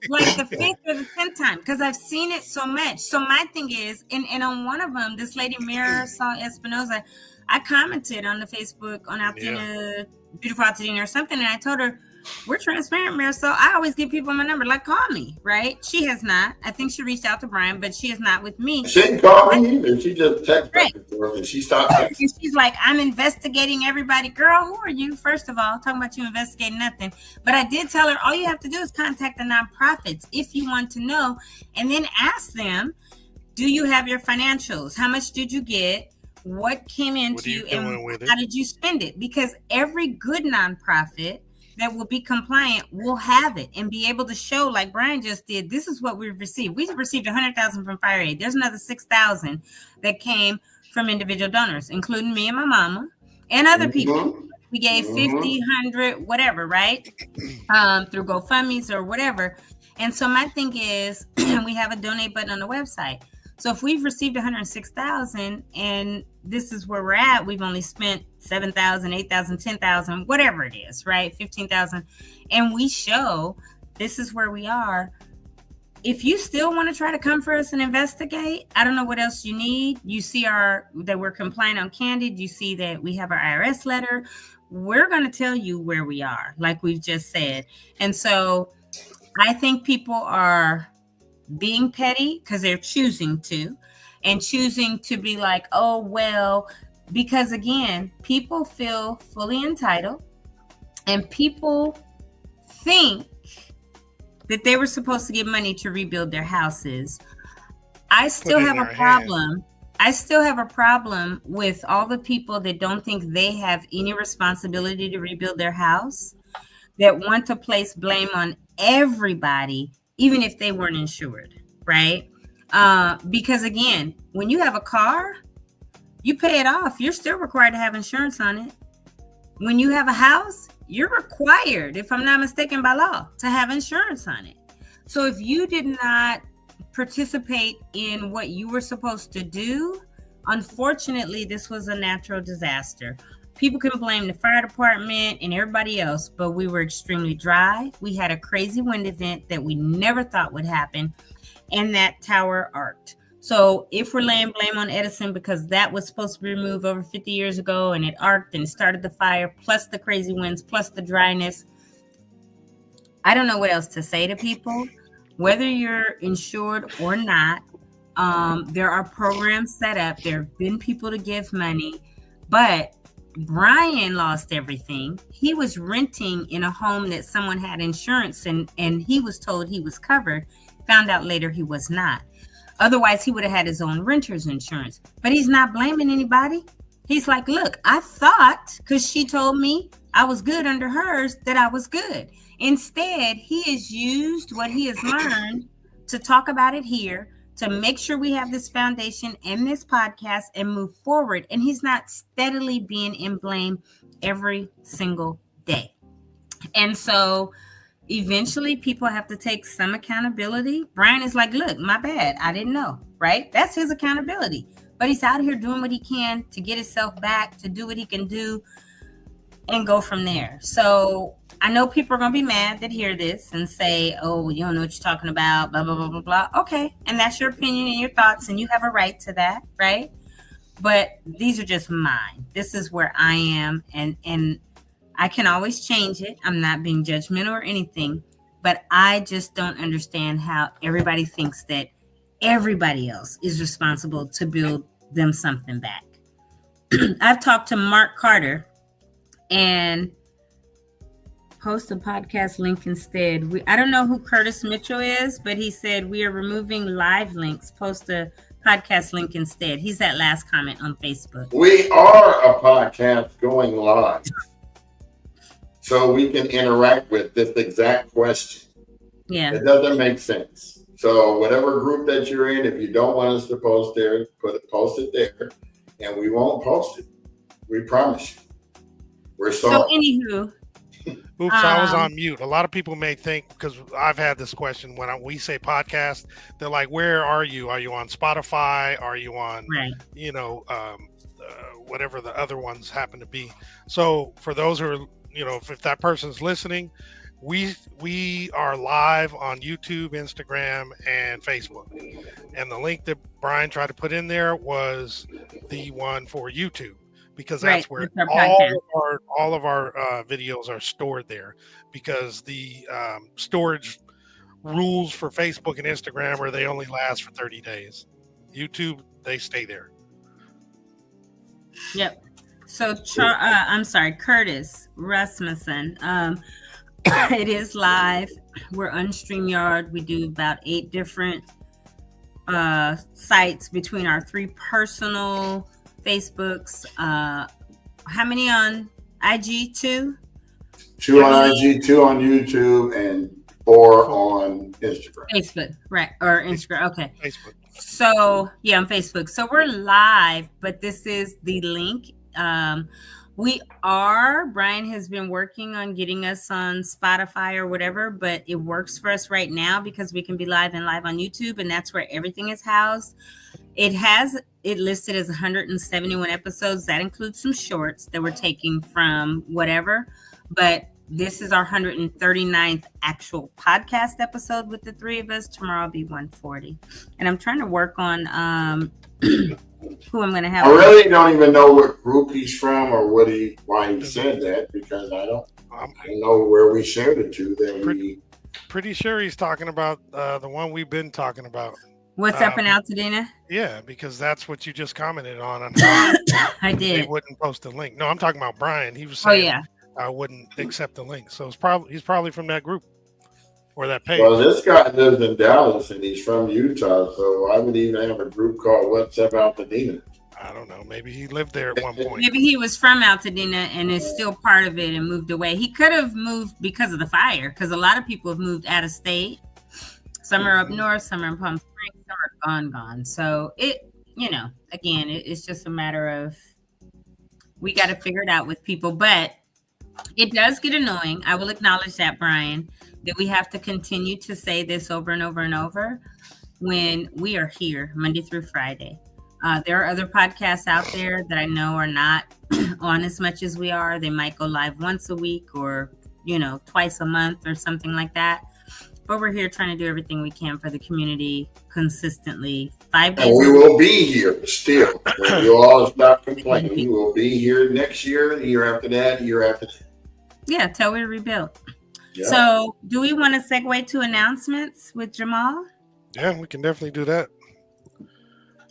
like the 5th or the 10th time, because I've seen it so much. So my thing is, and on one of them, this lady Marisol Espinosa, I commented on the Facebook on Altadena, Beautiful Altadena or something, and I told her, we're transparent, Marisol. I always give people my number, like, call me, right? She has not. I think she reached out to Brian, but she is not with me.
She didn't call me either. She just texted back and forth, and she stopped texting.
And she's like, I'm investigating everybody. Girl, who are you? First of all, talking about you investigating nothing. But I did tell her, all you have to do is contact the nonprofits if you want to know, and then ask them, do you have your financials? How much did you get? What came into you, and how did you spend it? Because every good nonprofit that will be compliant will have it and be able to show, like Brian just did, this is what we've received. We've received $100,000 from Fire Aid. There's another $6,000 that came from individual donors, including me and my mama and other people. We gave 50, 100, whatever, right? Through GoFundMe's or whatever. And so my thing is, we have a donate button on the website. So if we've received $106,000 and this is where we're at, we've only spent $7,000, $8,000, $10,000, whatever it is, right? $15,000, and we show this is where we are. If you still want to try to come for us and investigate, I don't know what else you need. You see that we're compliant on Candid. You see that we have our IRS letter. we're going to tell you where we are, like we've just said. And so I think people are being petty because they're choosing to, and choosing to be like, oh, well, because again, people feel fully entitled, and people think that they were supposed to get money to rebuild their houses. I still have a problem. I still have a problem with all the people that don't think they have any responsibility to rebuild their house, that want to place blame on everybody, even if they weren't insured, right? Because again, when you have a car, you pay it off. You're still required to have insurance on it. When you have a house, you're required, if I'm not mistaken, by law, to have insurance on it. So if you did not participate in what you were supposed to do, unfortunately, this was a natural disaster. People can blame the fire department and everybody else, but we were extremely dry. We had a crazy wind event that we never thought would happen, and that tower arced. So if we're laying blame on Edison because that was supposed to be removed over 50 years ago and it arced and started the fire, plus the crazy winds, plus the dryness, I don't know what else to say to people. Whether you're insured or not, there are programs set up. There have been people to give money, but Brian lost everything. He was renting in a home that someone had insurance and he was told he was covered. Found out later he was not. Otherwise, he would have had his own renter's insurance. But he's not blaming anybody. He's like, look, I thought, because she told me I was good under hers, that I was good. Instead, he has used what he has learned to talk about it here, to make sure we have this foundation and this podcast and move forward. And he's not steadily being in blame every single day. And so eventually people have to take some accountability. Brian is like, look, my bad. I didn't know, right? That's his accountability. But he's out here doing what he can to get himself back, to do what he can do and go from there. So I know people are going to be mad that hear this and say, oh, you don't know what you're talking about, blah, blah, blah, blah, blah. Okay. And that's your opinion and your thoughts, and you have a right to that, right? But these are just mine. This is where I am. And I can always change it. I'm not being judgmental or anything, but I just don't understand how everybody thinks that everybody else is responsible to build them something back. I've talked to Mark Carter and post a podcast link instead. I don't know who Curtis Mitchell is, but he said we are removing live links. Post a podcast link instead. He's that last comment on Facebook.
We are a podcast going live. So we can interact with this exact question.
Yeah.
It doesn't make sense. So whatever group that you're in, if you don't want us to post there, post it there, and we won't post it. We promise you. We're sorry.
So anywho.
Oops, I was on mute. A lot of people may think, because I've had this question when we say podcast, they're like, where are you? Are you on Spotify? Are you on, whatever the other ones happen to be? So for those who are, if that person's listening, we are live on YouTube, Instagram, and Facebook. And the link that Brian tried to put in there was the one for YouTube, because that's where all of our videos are stored there, because the storage rules for Facebook and Instagram are they only last for 30 days. YouTube, they stay there.
Yep. So, Curtis Rasmussen. It is live. We're on StreamYard. We do about 8 different sites between our 3 personal Facebooks. How many on IG? 2?
2 on IG, 2 on YouTube, and 4 on Instagram.
Facebook, right? Or Instagram. Okay.
Facebook.
So yeah, on Facebook. So we're live, but this is the link. Brian has been working on getting us on Spotify or whatever, but it works for us right now because we can be live and live on YouTube, and that's where everything is housed. It has it listed as 171 episodes. That includes some shorts that we're taking from whatever, but this is our 139th actual podcast episode with the 3 of us. Tomorrow will be 140. And I'm trying to work on who I'm going to have.
I really don't even know what group he's from or why he said that, because I don't know where we shared it to that we.
Pretty sure he's talking about the one we've been talking about.
What's up in Altadena?
Yeah, because that's what you just commented on how
I did.
They wouldn't post a link. No, I'm talking about Brian. He was saying I wouldn't accept the link. So he's probably from that group or that page.
Well, this guy lives in Dallas and he's from Utah, so I would even have a group called What's Up Altadena.
I don't know. Maybe he lived there at one point.
Maybe he was from Altadena and is still part of it and moved away. He could have moved because of the fire, because a lot of people have moved out of state. Some are up north, some are in Palm Springs, some are gone. So again, it's just a matter of we got to figure it out with people. But it does get annoying. I will acknowledge that, Brian, that we have to continue to say this over and over and over when we are here Monday through Friday. There are other podcasts out there that I know are not on as much as we are. They might go live once a week or, twice a month or something like that. But we're here trying to do everything we can for the community consistently, 5 days.
And we will be here still. When you all stop complaining, we will be here next year, the year after that, the year after that.
Yeah, till we're rebuilt.
Yeah.
So do we want to segue to announcements with Jamal?
Yeah, we can definitely do that.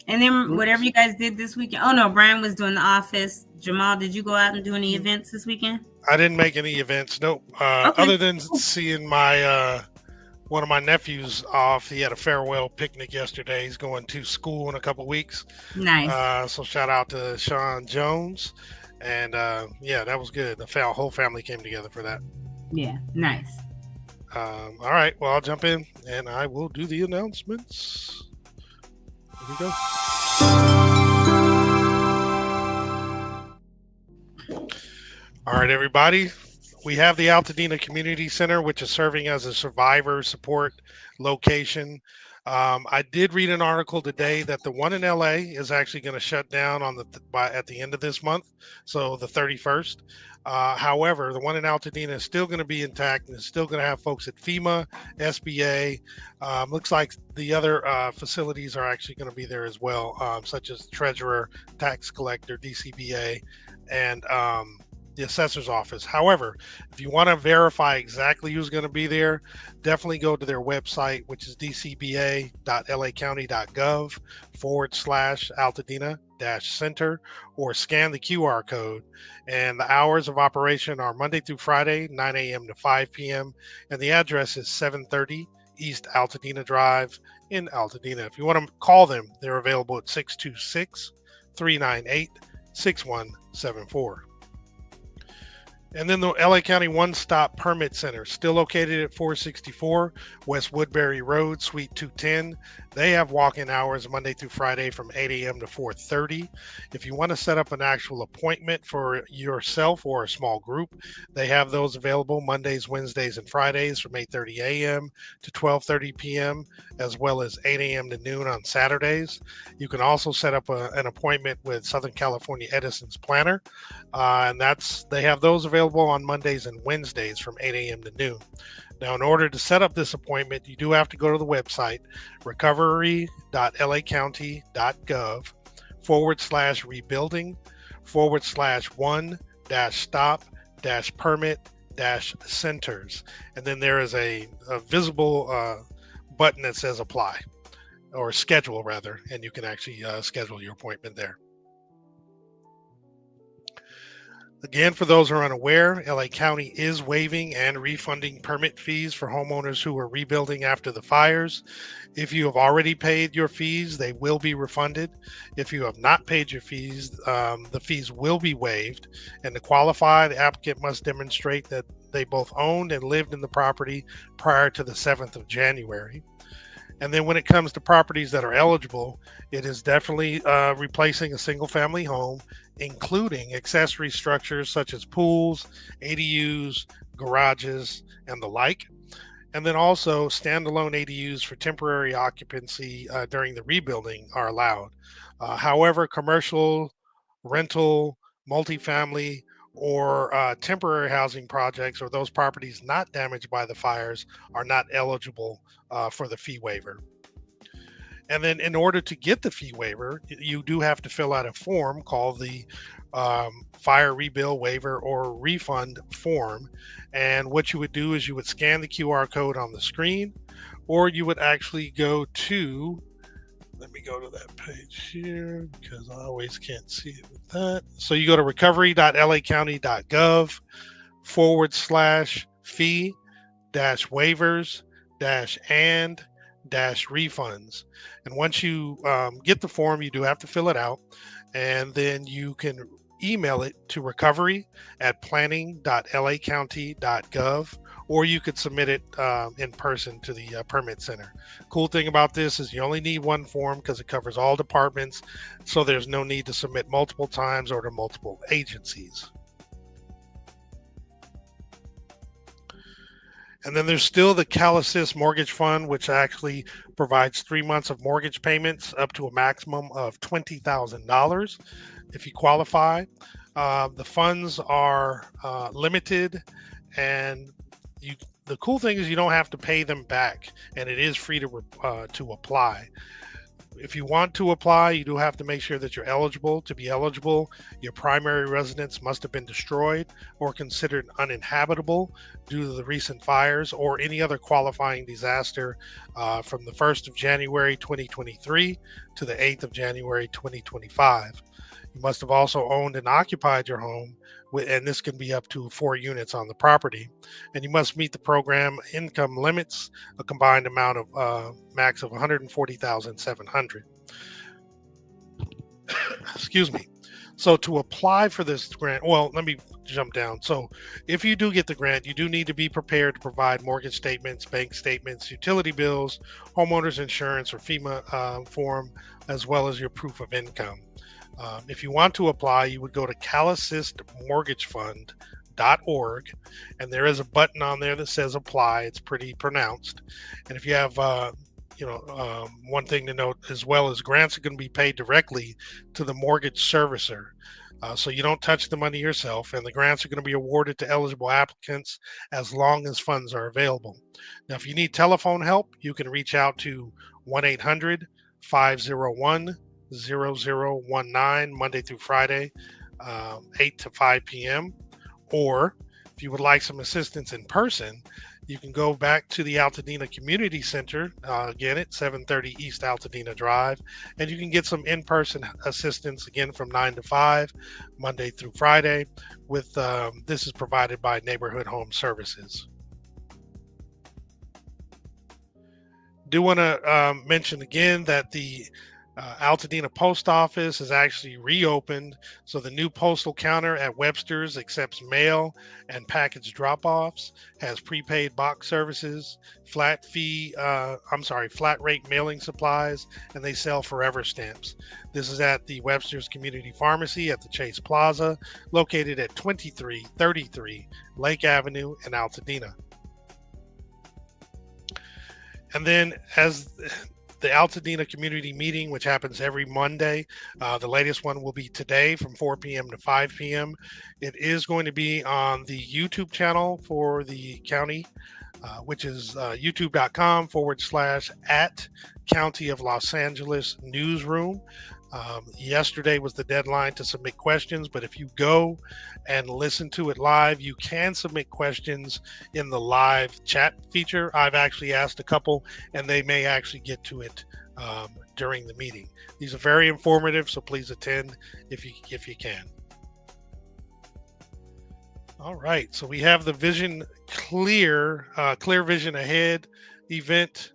And then whatever you guys did this weekend. Oh, no, Brian was doing The Office. Jamal, did you go out and do any events this weekend?
I didn't make any events. Nope.
Okay.
Other than seeing my one of my nephews off. He had a farewell picnic yesterday. He's going to school in a couple weeks.
Nice.
So shout out to Sean Jones. And that was good. The whole family came together for that.
Yeah, nice.
All right. Well, I'll jump in and I will do the announcements. Here we go. All right, everybody. We have the Altadena Community Center, which is serving as a survivor support location. I did read an article today that the one in LA is actually going to shut down at the end of this month, so the 31st. However, the one in Altadena is still going to be intact and is still going to have folks at FEMA, SBA. Looks like the other facilities are actually going to be there as well, such as treasurer, tax collector, DCBA, and the assessor's office. However, if you want to verify exactly who's going to be there, definitely go to their website, which is dcba.lacounty.gov/Altadena-center, or scan the QR code. And the hours of operation are Monday through Friday, 9 a.m. to 5 p.m. And the address is 730 East Altadena Drive in Altadena. If you want to call them, they're available at 626-398-6174. And then the LA County One Stop Permit Center, still located at 464 West Woodbury Road, Suite 210. They have walk-in hours Monday through Friday from 8 a.m. to 4:30. If you want to set up an actual appointment for yourself or a small group, they have those available Mondays, Wednesdays, and Fridays from 8:30 a.m. to 12:30 p.m., as well as 8 a.m. to noon on Saturdays. You can also set up an appointment with Southern California Edison's Planner, and they have those available on Mondays and Wednesdays from 8 a.m. to noon. Now, in order to set up this appointment, you do have to go to the website, recovery.laccounty.gov/rebuilding/one-stop-permit-centers. And then there is a visible button that says apply, or schedule rather, and you can actually schedule your appointment there. Again, for those who are unaware, LA County is waiving and refunding permit fees for homeowners who are rebuilding after the fires. If you have already paid your fees, they will be refunded. If you have not paid your fees, the fees will be waived. And to qualify, the applicant must demonstrate that they both owned and lived in the property prior to the 7th of January. And then when it comes to properties that are eligible, it is definitely replacing a single-family home, including accessory structures such as pools, ADUs, garages, and the like. And then also standalone ADUs for temporary occupancy during the rebuilding are allowed. However, commercial, rental, multifamily, or temporary housing projects, or those properties not damaged by the fires, are not eligible for the fee waiver. And then in order to get the fee waiver, you do have to fill out a form called the fire rebill waiver or refund form. And what you would do is you would scan the QR code on the screen, or you would actually go to, let me go to that page here because I always can't see it with that. So you go to recovery.lacounty.gov/fee waivers and refunds. And once you get the form, you do have to fill it out, and then you can email it to recovery@planning.lacounty.gov, or you could submit it in person to the permit center. Cool thing about this is you only need one form because it covers all departments, so there's no need to submit multiple times or to multiple agencies. And then there's still the CalAssist Mortgage Fund, which actually provides 3 months of mortgage payments up to a maximum of $20,000 if you qualify. The funds are limited, and the cool thing is you don't have to pay them back, and it is free to apply. If you want to apply, you do have to make sure that you're eligible. To be eligible, your primary residence must have been destroyed or considered uninhabitable due to the recent fires or any other qualifying disaster from the 1st of January 2023 to the 8th of January 2025. You must have also owned and occupied your home, and this can be up to 4 units on the property. And you must meet the program income limits, a combined amount of max of $140,700. Excuse me. So to apply for this grant, well, let me jump down. So if you do get the grant, you do need to be prepared to provide mortgage statements, bank statements, utility bills, homeowners insurance, or FEMA form, as well as your proof of income. If you want to apply, you would go to CalAssistMortgageFund.org, and there is a button on there that says apply. It's pretty pronounced. And if you have, one thing to note as well is grants are going to be paid directly to the mortgage servicer. So you don't touch the money yourself, and the grants are going to be awarded to eligible applicants as long as funds are available. Now, if you need telephone help, you can reach out to 1-800-501-0019 Monday through Friday, 8 to 5 p.m. Or if you would like some assistance in person, you can go back to the Altadena Community Center, again at 730 East Altadena Drive, and you can get some in-person assistance again from 9 to 5, Monday through Friday. With this is provided by Neighborhood Home Services. Do want to mention again that the Altadena Post Office is actually reopened, so the new postal counter at Webster's accepts mail and package drop-offs, has prepaid box services, flat rate mailing supplies, and they sell forever stamps. This is at the Webster's Community Pharmacy at the Chase Plaza, located at 2333 Lake Avenue in Altadena. And then as the Altadena community meeting, which happens every Monday. The latest one will be today from 4 p.m. to 5 p.m. It is going to be on the YouTube channel for the county, which is youtube.com/@County of Los Angeles Newsroom. Yesterday was the deadline to submit questions, but if you go and listen to it live, you can submit questions in the live chat feature. I've actually asked a couple, and they may actually get to it during the meeting. These are very informative, so please attend if you can. All right, so we have the Vision Clear Vision Ahead event.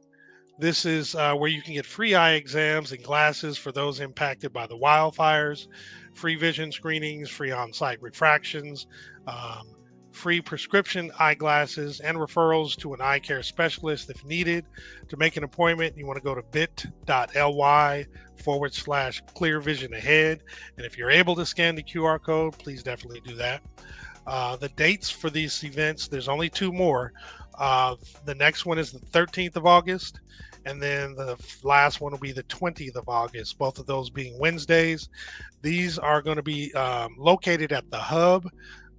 This is where you can get free eye exams and glasses for those impacted by the wildfires, free vision screenings, free on-site refractions, free prescription eyeglasses, and referrals to an eye care specialist if needed. To make an appointment, you want to go to bit.ly/Clear Vision Ahead. And if you're able to scan the QR code, please definitely do that. The dates for these events, there's only 2 more. The next one is the 13th of August, and then the last one will be the 20th of August, both of those being Wednesdays. These are going to be located at the Hub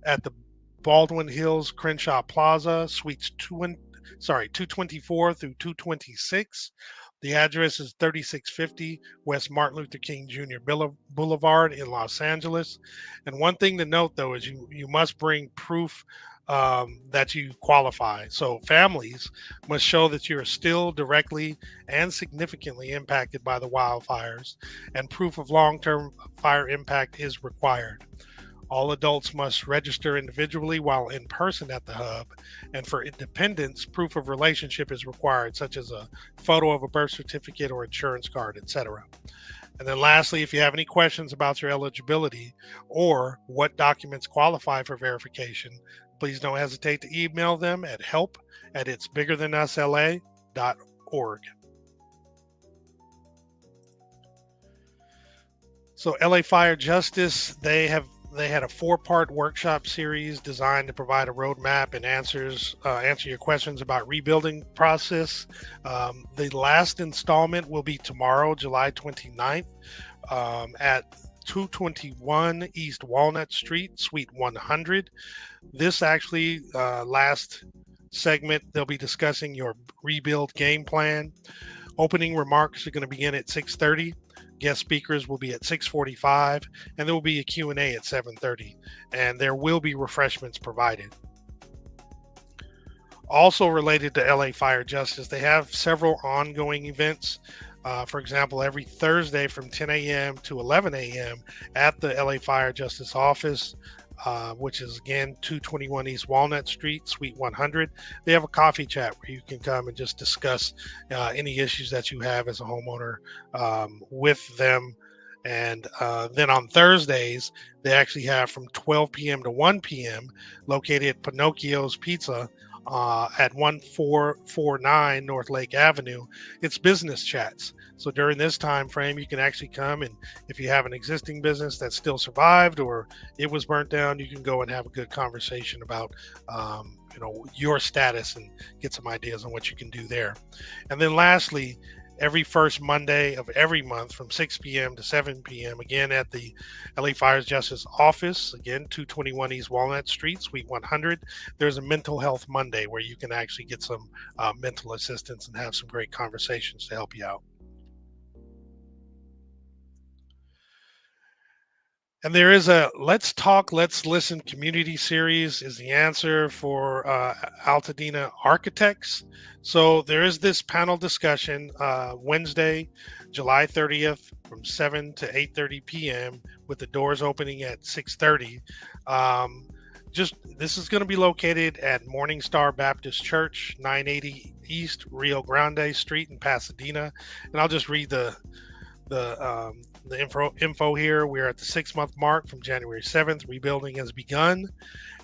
at the Baldwin Hills Crenshaw Plaza, suites 224 through 226. The address is 3650 West Martin Luther King Jr. Boulevard in Los Angeles. And one thing to note, though, is you must bring proof that you qualify. So families must show that you are still directly and significantly impacted by the wildfires, and proof of long-term fire impact is required. All adults must register individually while in person at the hub, and for independents, proof of relationship is required, such as a photo of a birth certificate or insurance card, etc. And then lastly, if you have any questions about your eligibility or what documents qualify for verification, please don't hesitate to email them at help@itsbiggerthanusla.org. So LA Fire Justice, they had a 4-part workshop series designed to provide a roadmap and answer your questions about rebuilding process. The last installment will be tomorrow, July 29th, at 221 East Walnut Street, Suite 100. This actually last segment, they'll be discussing your rebuild game plan. Opening remarks are going to begin at 6:30. Guest speakers will be at 6:45, and there will be a Q&A at 7:30, and there will be refreshments provided. Also related to LA Fire Justice, they have several ongoing events. For example, every Thursday from 10 a.m. to 11 a.m. at the LA Fire Justice office, which is again 221 East Walnut Street, Suite 100. They have a coffee chat where you can come and just discuss any issues that you have as a homeowner with them. And then on Thursdays, they actually have from 12 p.m. to 1 p.m. located at Pinocchio's Pizza at 1449 North Lake Avenue. It's business chats. So during this time frame, you can actually come, and if you have an existing business that still survived or it was burnt down, you can go and have a good conversation about your status and get some ideas on what you can do there. And then lastly, every first Monday of every month from 6 p.m. to 7 p.m. again at the LA Fire Justice office, again 221 East Walnut Street, Suite 100. There's a Mental Health Monday where you can actually get some mental assistance and have some great conversations to help you out. And there is a Let's Talk, Let's Listen community series is the answer for Altadena architects. So there is this panel discussion Wednesday, July 30th from 7 to 8:30 p.m. with the doors opening at 6:30. This is going to be located at Morningstar Baptist Church, 980 East Rio Grande Street in Pasadena. And I'll just read the info here. We're at the 6-month mark from January 7th. Rebuilding has begun.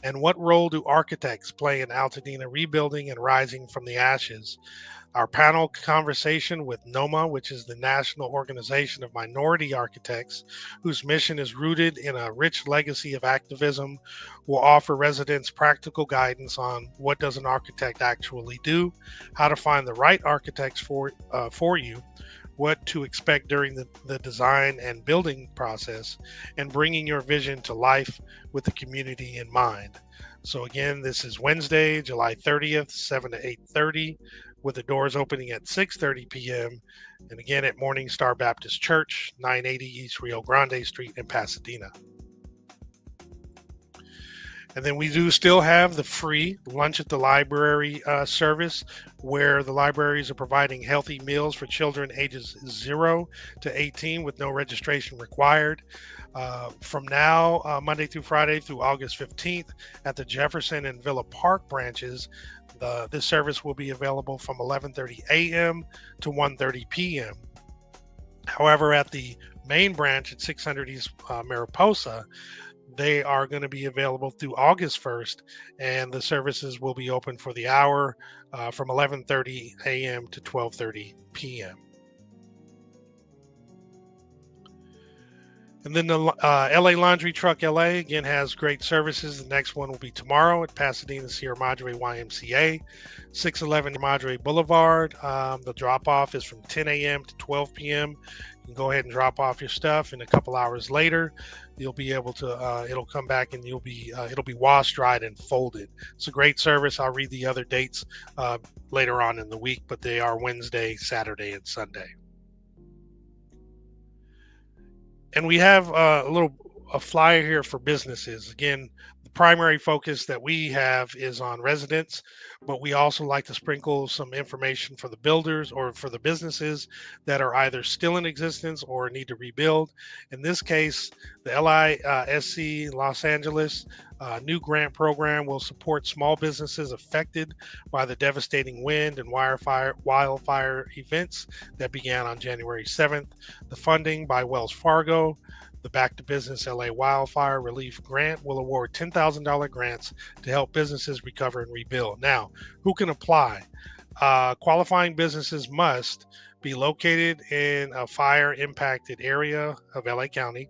And what role do architects play in Altadena rebuilding and rising from the ashes? Our panel conversation with NOMA, which is the National Organization of Minority Architects, whose mission is rooted in a rich legacy of activism, will offer residents practical guidance on what does an architect actually do, how to find the right architects for you, what to expect during the design and building process, and bringing your vision to life with the community in mind. So again, this is Wednesday, July 30th, 7 to 8:30, with the doors opening at 6:30 p.m. And again at Morningstar Baptist Church, 980 East Rio Grande Street in Pasadena. And then we do still have the free lunch at the library service, where the libraries are providing healthy meals for children ages 0 to 18 with no registration required. From now, Monday through Friday through August 15th at the Jefferson and Villa Park branches, this service will be available from 11:30 a.m. to 1:30 p.m. However, at the main branch at 600 East Mariposa, they are going to be available through August 1st, and the services will be open for the hour from 11:30 a.m. to 12:30 p.m. And then the LA Laundry Truck LA again has great services. The next one will be tomorrow at Pasadena Sierra Madre YMCA, 611 Madre Boulevard. The drop off is from 10 a.m. to 12 p.m. You can go ahead and drop off your stuff, and a couple hours later, you'll be able to. It'll come back and it'll be washed, dried, and folded. It's a great service. I'll read the other dates later on in the week, but they are Wednesday, Saturday, and Sunday. And we have a flyer here for businesses. Again, the primary focus that we have is on residents, but we also like to sprinkle some information for the builders or for the businesses that are either still in existence or need to rebuild. In this case, the LISC Los Angeles new grant program will support small businesses affected by the devastating wind and wildfire events that began on January 7th. The funding by Wells Fargo, the Back to Business LA Wildfire Relief Grant, will award $10,000 grants to help businesses recover and rebuild. Now, who can apply? Qualifying businesses must be located in a fire impacted area of LA County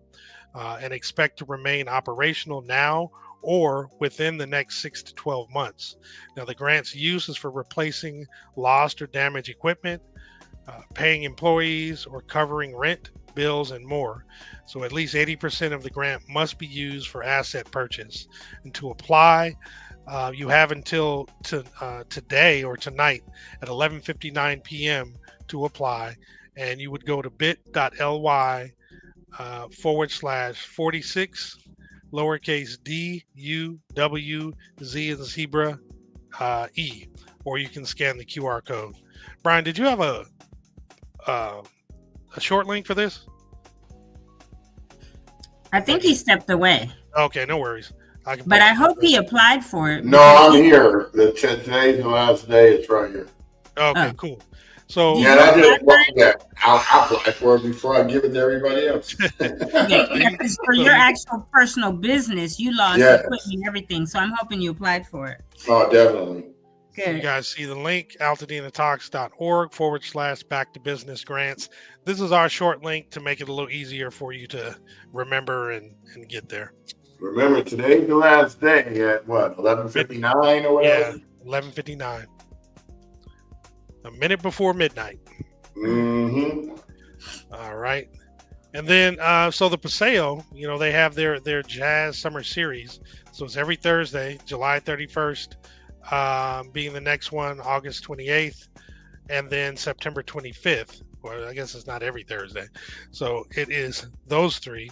and expect to remain operational now or within the next 6 to 12 months. Now, the grant's use is for replacing lost or damaged equipment, paying employees, or covering rent, bills, and more. So at least 80% of the grant must be used for asset purchase. And to apply, you have until today or tonight at 11:59 p.m. to apply, and you would go to bit.ly /46 lowercase d u w z as zebra e, or you can scan the QR code. Brian, did you have a short link for this?
I think he stepped away.
Okay, no worries.
But I hope he applied for it.
No, I'm here. Today's the last day. It's right here.
Okay, cool. So
yeah, I did that. I'll apply for it before I give it to everybody else.
Okay, for your actual personal business, you lost equipment and everything. So I'm hoping you applied for it.
Oh, definitely.
Good.
You guys see the link, AltadenaTalks.org /back to business grants. This is our short link to make it a little easier for you to remember and get there.
Remember, today's the last day at what, 11:59 or whatever?
Yeah, 11:59. A minute before midnight.
Mm-hmm.
All right. And then, so the Paseo, they have their Jazz Summer Series. So it's every Thursday, July 31st, being the next one, August 28th, and then September 25th. Well, I guess it's not every Thursday. So it is those three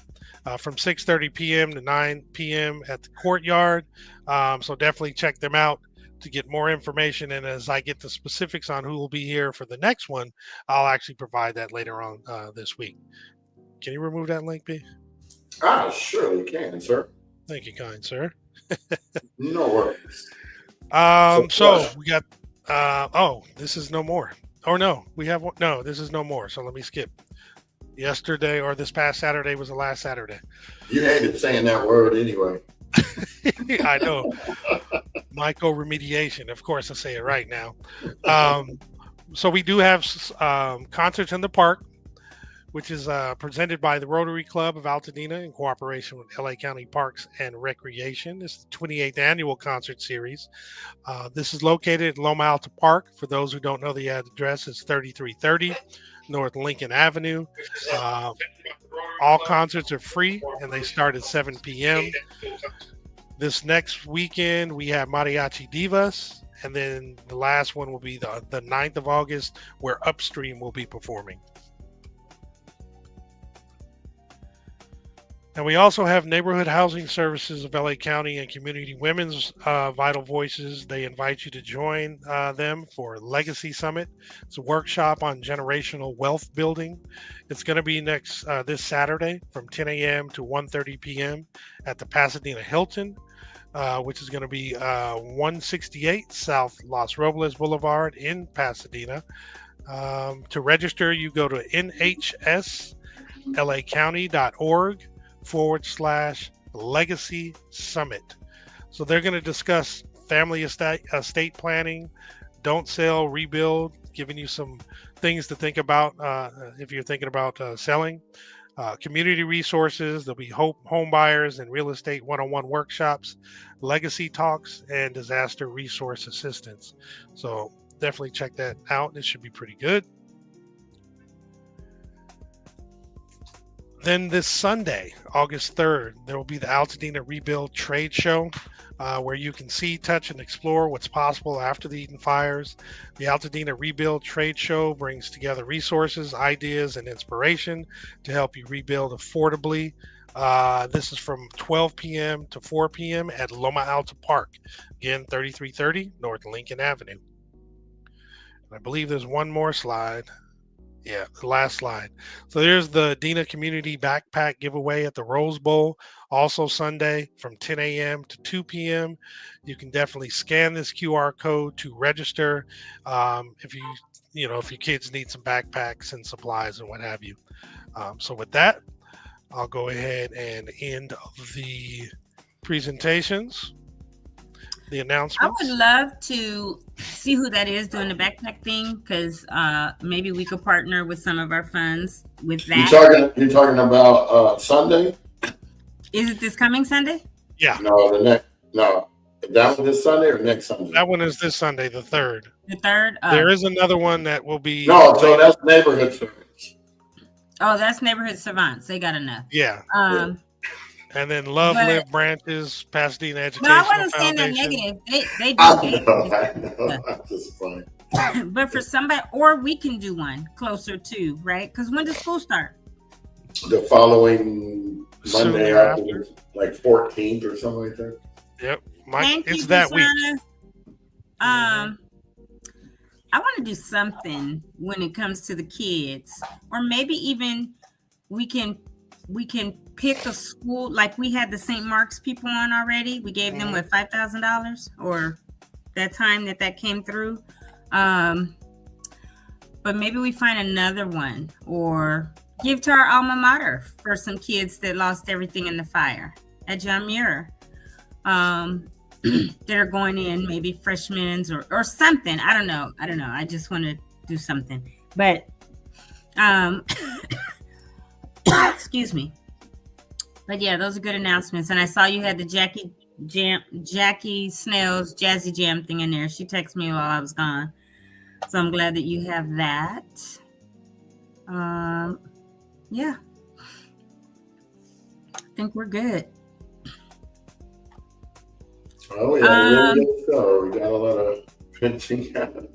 from 6:30 p.m. to 9 p.m. at the Courtyard. So definitely check them out to get more information. And as I get the specifics on who will be here for the next one, I'll actually provide that later on this week. Can you remove that link, B?
Surely can, sir.
Thank you, kind sir.
No worries.
So we got, this is no more. Or no, we have one. No, this is no more. So let me skip. Yesterday or this past Saturday was the last Saturday.
You hated saying that word anyway.
I know. Myco remediation. Of course, I say it right now. So we do have concerts in the park, which is presented by the Rotary Club of Altadena in cooperation with LA County Parks and Recreation. It's the 28th annual concert series. This is located at Loma Alta Park. For those who don't know the address, it's 3330 North Lincoln Avenue. All concerts are free, and they start at 7 p.m. This next weekend, we have Mariachi Divas, and then the last one will be the 9th of August, where Upstream will be performing. And we also have Neighborhood Housing Services of LA County and Community Women's Vital Voices. They invite you to join them for Legacy Summit. It's a workshop on generational wealth building. It's going to be this Saturday from 10 a.m. to 1:30 p.m. at the Pasadena Hilton, which is going to be 168 South Los Robles Boulevard in Pasadena. To register, you go to nhslacounty.org /Legacy Summit. So they're going to discuss family estate planning, don't sell, rebuild, giving you some things to think about if you're thinking about selling. community resources. There'll be home buyers and real estate one-on-one workshops, legacy talks, and disaster resource assistance. So definitely check that out. It should be pretty good. Then this Sunday, August 3rd, there will be the Altadena Rebuild Trade Show, where you can see, touch, and explore what's possible after the Eden fires. The Altadena Rebuild Trade Show brings together resources, ideas, and inspiration to help you rebuild affordably. This is from 12 p.m. to 4 p.m. at Loma Alta Park. Again, 3330 North Lincoln Avenue. And I believe there's one more slide. Yeah, the last slide. So there's the Dena Community Backpack Giveaway at the Rose Bowl, also Sunday from 10 a.m. to 2 p.m. You can definitely scan this QR code to register if your kids need some backpacks and supplies and what have you. So with that, I'll go ahead and end the presentations. The announcements.
I would love to see who that is doing the backpack thing, because maybe we could partner with some of our funds with that.
You're talking about Sunday?
Is it this coming Sunday?
Yeah.
No, that one this Sunday or next Sunday?
That one is this Sunday, the 3rd.
The 3rd?
There is another one that will be.
No, so that's Neighborhood Savants.
Oh, that's Neighborhood Savants. They got enough.
Yeah. And then Live Branches, Pasadena Educational
No, I wasn't saying that
Foundation.
negative. They do.
I know. That's just funny.
But for somebody, or we can do one closer to, right? Because when does school start?
The following
Soon
Monday
after.
after, like 14th or something like that.
Yep.
Thank
It's
you,
that week.
I want to do something when it comes to the kids, or maybe even we can pick a school, like we had the St. Mark's people on already. We gave them what, $5,000 or that time that came through. But maybe we find another one, or give to our alma mater for some kids that lost everything in the fire at John Muir. They're going in, maybe freshmen or something. I don't know. I just want to do something. But excuse me. But yeah, those are good announcements. And I saw you had the Jackie Snell's Jazzy Jam thing in there. She texted me while I was gone. So I'm glad that you have that. Yeah. I think we're good.
Oh, yeah, really good show. We got a lot of venting out.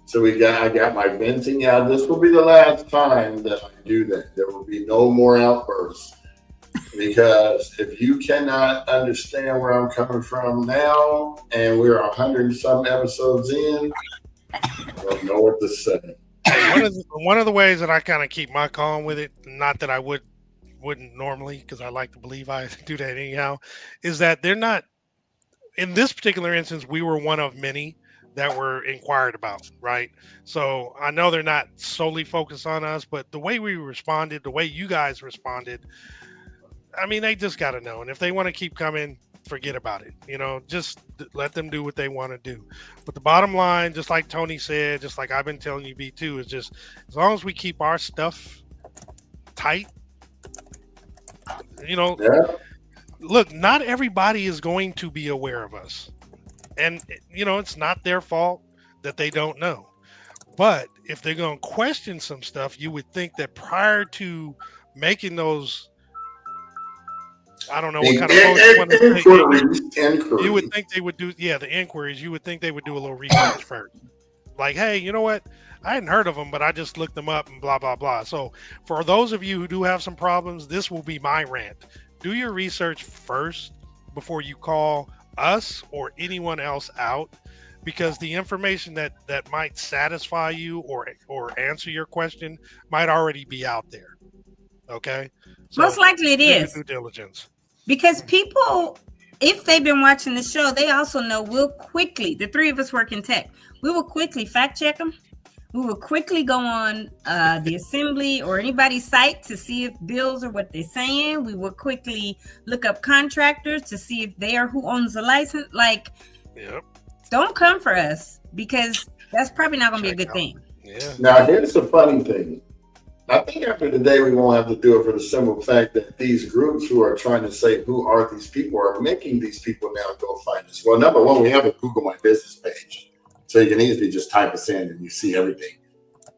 So I got my venting out. This will be the last time that I do that. There will be no more outbursts. Because if you cannot understand where I'm coming from now, and we're 100 and some episodes in, I don't know what to say.
One of the ways that I kind of keep my calm with it, not that I wouldn't normally, because I like to believe I do that anyhow, is that they're not, in this particular instance, we were one of many that were inquired about, right? So I know they're not solely focused on us, but the way we responded, the way you guys responded, I mean, they just got to know. And if they want to keep coming, forget about it. Just let them do what they want to do. But the bottom line, just like Tony said, just like I've been telling you, B2, is just as long as we keep our stuff tight, look, not everybody is going to be aware of us. And, it's not their fault that they don't know. But if they're going to question some stuff, you would think that prior to making those, I don't know what kind of inquiries, you would think they would do, the inquiries, you would think they would do a little research first. Like, hey, you know what? I hadn't heard of them, but I just looked them up and blah, blah, blah. So for those of you who do have some problems, this will be my rant. Do your research first before you call us or anyone else out, because the information that might satisfy you or answer your question might already be out there. Okay? So
most likely it is.
Due diligence.
Because people, if they've been watching the show, they also know we'll quickly, the three of us work in tech, we will quickly fact check them. We will quickly go on the assembly or anybody's site to see if bills are what they're saying. We will quickly look up contractors to see if they are who owns the license. Like, Don't come for us, because that's probably not going to be a good thing.
Yeah.
Now, here's the funny thing. I think after today, we won't have to do it for the simple fact that these groups who are trying to say who are these people are making these people now go find us. Well, number one, we have a Google My Business page, so you can easily just type us in and you see everything.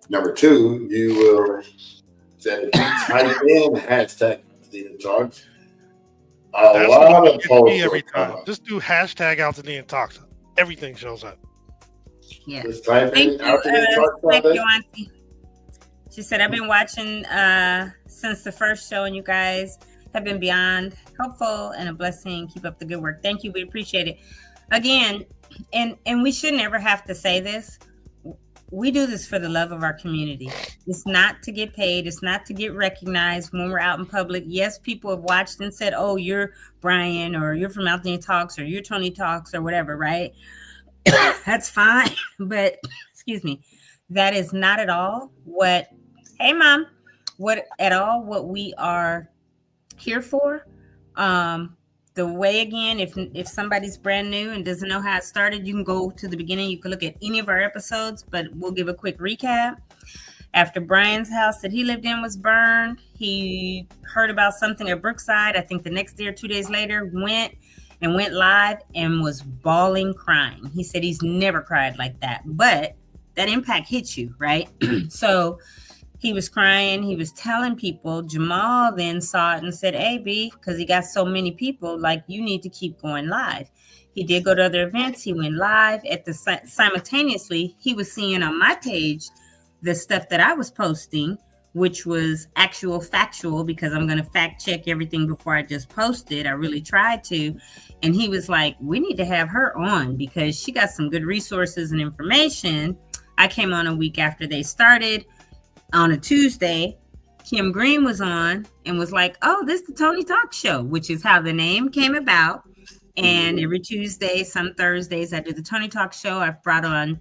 Number two, you will that if you type in hashtag AltadenaTalks, a
That's the
lot
one
of
that gets
posts
me
will
every
come
time.
up.
Just do hashtag AltadenaTalks. Everything shows up.
Yeah.
Just type
Thank
in
you,
AltadenaTalks.
thank you, Auntie. She said, I've been watching since the first show, and you guys have been beyond helpful and a blessing. Keep up the good work. Thank you. We appreciate it. Again, and we should never have to say this. We do this for the love of our community. It's not to get paid. It's not to get recognized when we're out in public. Yes, people have watched and said, oh, you're Brian, or you're from Altadena Talks, or you're Tony Talks, or whatever, right? That's fine. But, excuse me, that is not at all what, hey, Mom, what we are here for. The way, again, if somebody's brand new and doesn't know how it started, you can go to the beginning. You can look at any of our episodes, but we'll give a quick recap. After Brian's house that he lived in was burned, he heard about something at Brookside. I think the next day or 2 days later, went live and was bawling, crying. He said he's never cried like that, but that impact hits you, right? So he was crying. He was telling people. Jamal then saw it and said, hey, B, because he got so many people, like, you need to keep going live. He did go to other events. He went live. Simultaneously, he was seeing on my page the stuff that I was posting, which was actual factual, because I'm going to fact check everything before I just post it. I really tried to. And he was like, we need to have her on because she got some good resources and information. I came on a week after they started. On a Tuesday, Kim Green was on and was like, oh, this is the Tony Talk Show, which is how the name came about. And every Tuesday, some Thursdays, I do the Tony Talk Show. I've brought on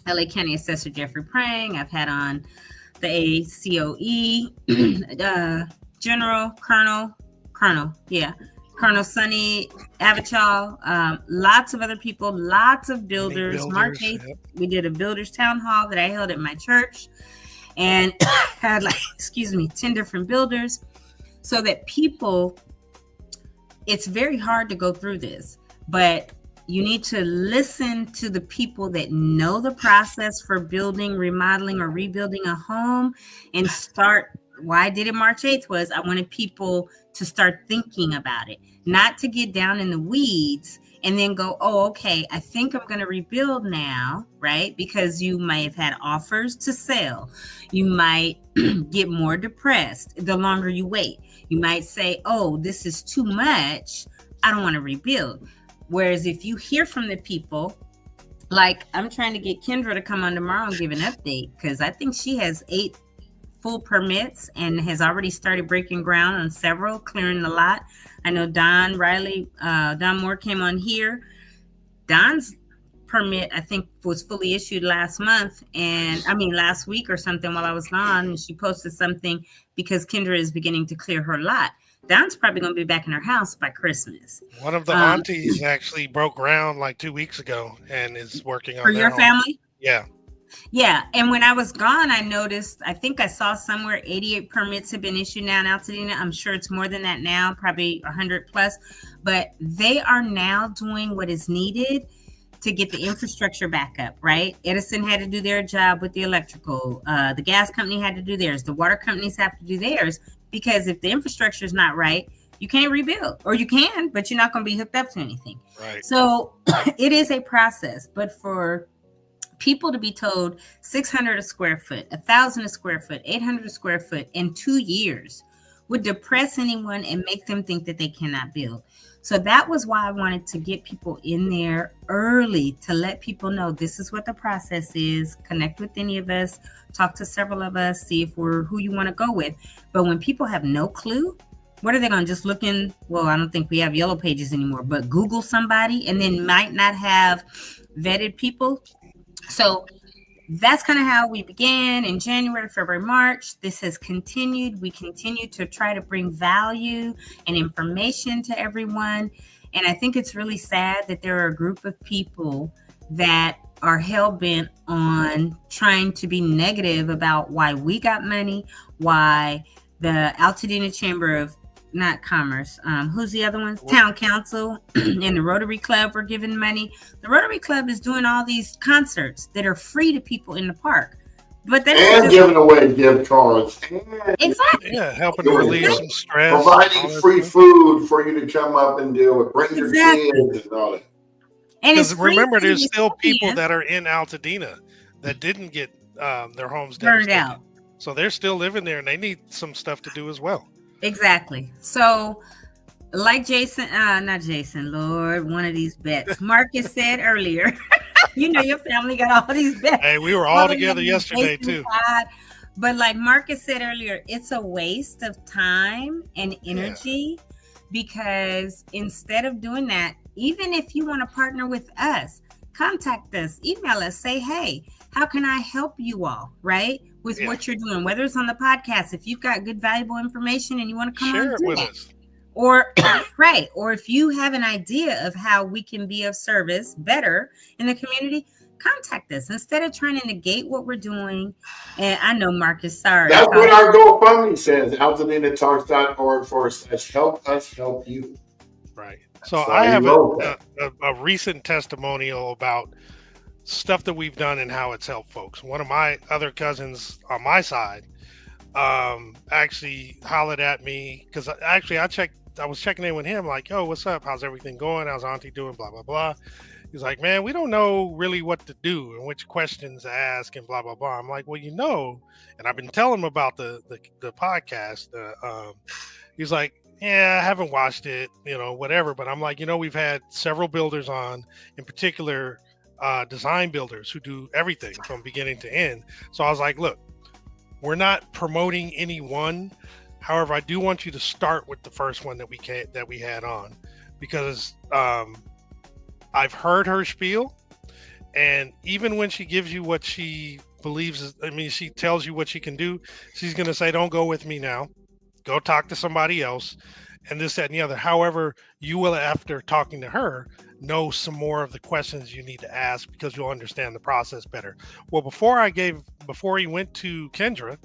LA County Assessor Jeffrey Prang. I've had on the ACOE General Colonel Sonny Avachal, lots of other people, lots of builders. March 8th, we did a builders town hall that I held at my church. And had 10 different builders, so that people, it's very hard to go through this, but you need to listen to the people that know the process for building, remodeling, or rebuilding a home and start. Why I did it March 8th was I wanted people to start thinking about it, not to get down in the weeds and then go, oh, okay, I think I'm going to rebuild now, right? Because you might have had offers to sell. You might get more depressed the longer you wait. You might say, oh, this is too much. I don't want to rebuild. Whereas if you hear from the people, like I'm trying to get Kendra to come on tomorrow and give an update, because I think she has 8 full permits and has already started breaking ground on several, clearing the lot. I know Don Moore came on here. Don's permit, I think, was fully issued last week or something while I was gone. And she posted something because Kendra is beginning to clear her lot. Don's probably going to be back in her house by Christmas.
One of the aunties actually broke ground like 2 weeks ago and is working on
for your family.
Yeah.
Yeah. And when I was gone, I noticed, I think I saw somewhere 88 permits have been issued now in Altadena. I'm sure it's more than that now, probably 100 plus, but they are now doing what is needed to get the infrastructure back up, right? Edison had to do their job with the electrical. The gas company had to do theirs. The water companies have to do theirs, because if the infrastructure is not right, you can't rebuild, or you can, but you're not going to be hooked up to anything.
Right.
So it is a process, but for people to be told 600 a square foot, 1,000 a square foot, 800 a square foot in 2 years would depress anyone and make them think that they cannot build. So that was why I wanted to get people in there early to let people know this is what the process is. Connect with any of us, talk to several of us, see if we're who you want to go with. But when people have no clue, what are they going to just look in? Well, I don't think we have yellow pages anymore, but Google somebody and then might not have vetted people. So that's kind of how we began in January, February, March. This has continued. We continue to try to bring value and information to everyone. And I think it's really sad that there are a group of people that are hell-bent on trying to be negative about why we got money, why the Altadena Chamber of not Commerce, who's the other ones? Town Council and the Rotary Club were giving money. The Rotary Club is doing all these concerts that are free to people in the park. But they're
giving away gift cards.
Exactly.
Yeah, helping to relieve some stress.
Providing free food for you to come up and deal with. Bring your kids and all that.
Because remember, there's still people that are in Altadena that didn't get their homes
burned
devastated.
out.
So they're still living there and they need some stuff to do as well.
Exactly. So like not Jason, Lord, one of these bets. Marcus said earlier, your family got all these bets.
Hey, we were all together yesterday too.
But like Marcus said earlier, it's a waste of time and energy because instead of doing that, even if you want to partner with us, contact us, email us, say, hey, how can I help you all, right? With what you're doing, whether it's on the podcast, if you've got good, valuable information and you want to come
share
on,
it with us.
Or, right. Or if you have an idea of how we can be of service better in the community, contact us instead of trying to negate what we're doing. And I know Marcus, sorry.
That's what our GoFundMe says, AltadenaTalks.org/help us help you.
Right. So I have a recent testimonial about stuff that we've done and how it's helped folks. One of my other cousins on my side actually hollered at me because I was checking in with him like, yo, what's up? How's everything going? How's Auntie doing? Blah, blah, blah. He's like, man, we don't know really what to do and which questions to ask and blah, blah, blah. I'm like, well, and I've been telling him about the podcast. He's like, yeah, I haven't watched it, whatever. But I'm like, we've had several builders on, in particular, design builders who do everything from beginning to end. So I was like, look, we're not promoting any one. However, I do want you to start with the first one that we had on, because I've heard her spiel, and even when she gives you what she believes, she tells you what she can do, she's going to say, don't go with me now. Go talk to somebody else, and this, that, and the other. However, you will, after talking to her, know some more of the questions you need to ask because you'll understand the process better. Well, before he went to Kendra,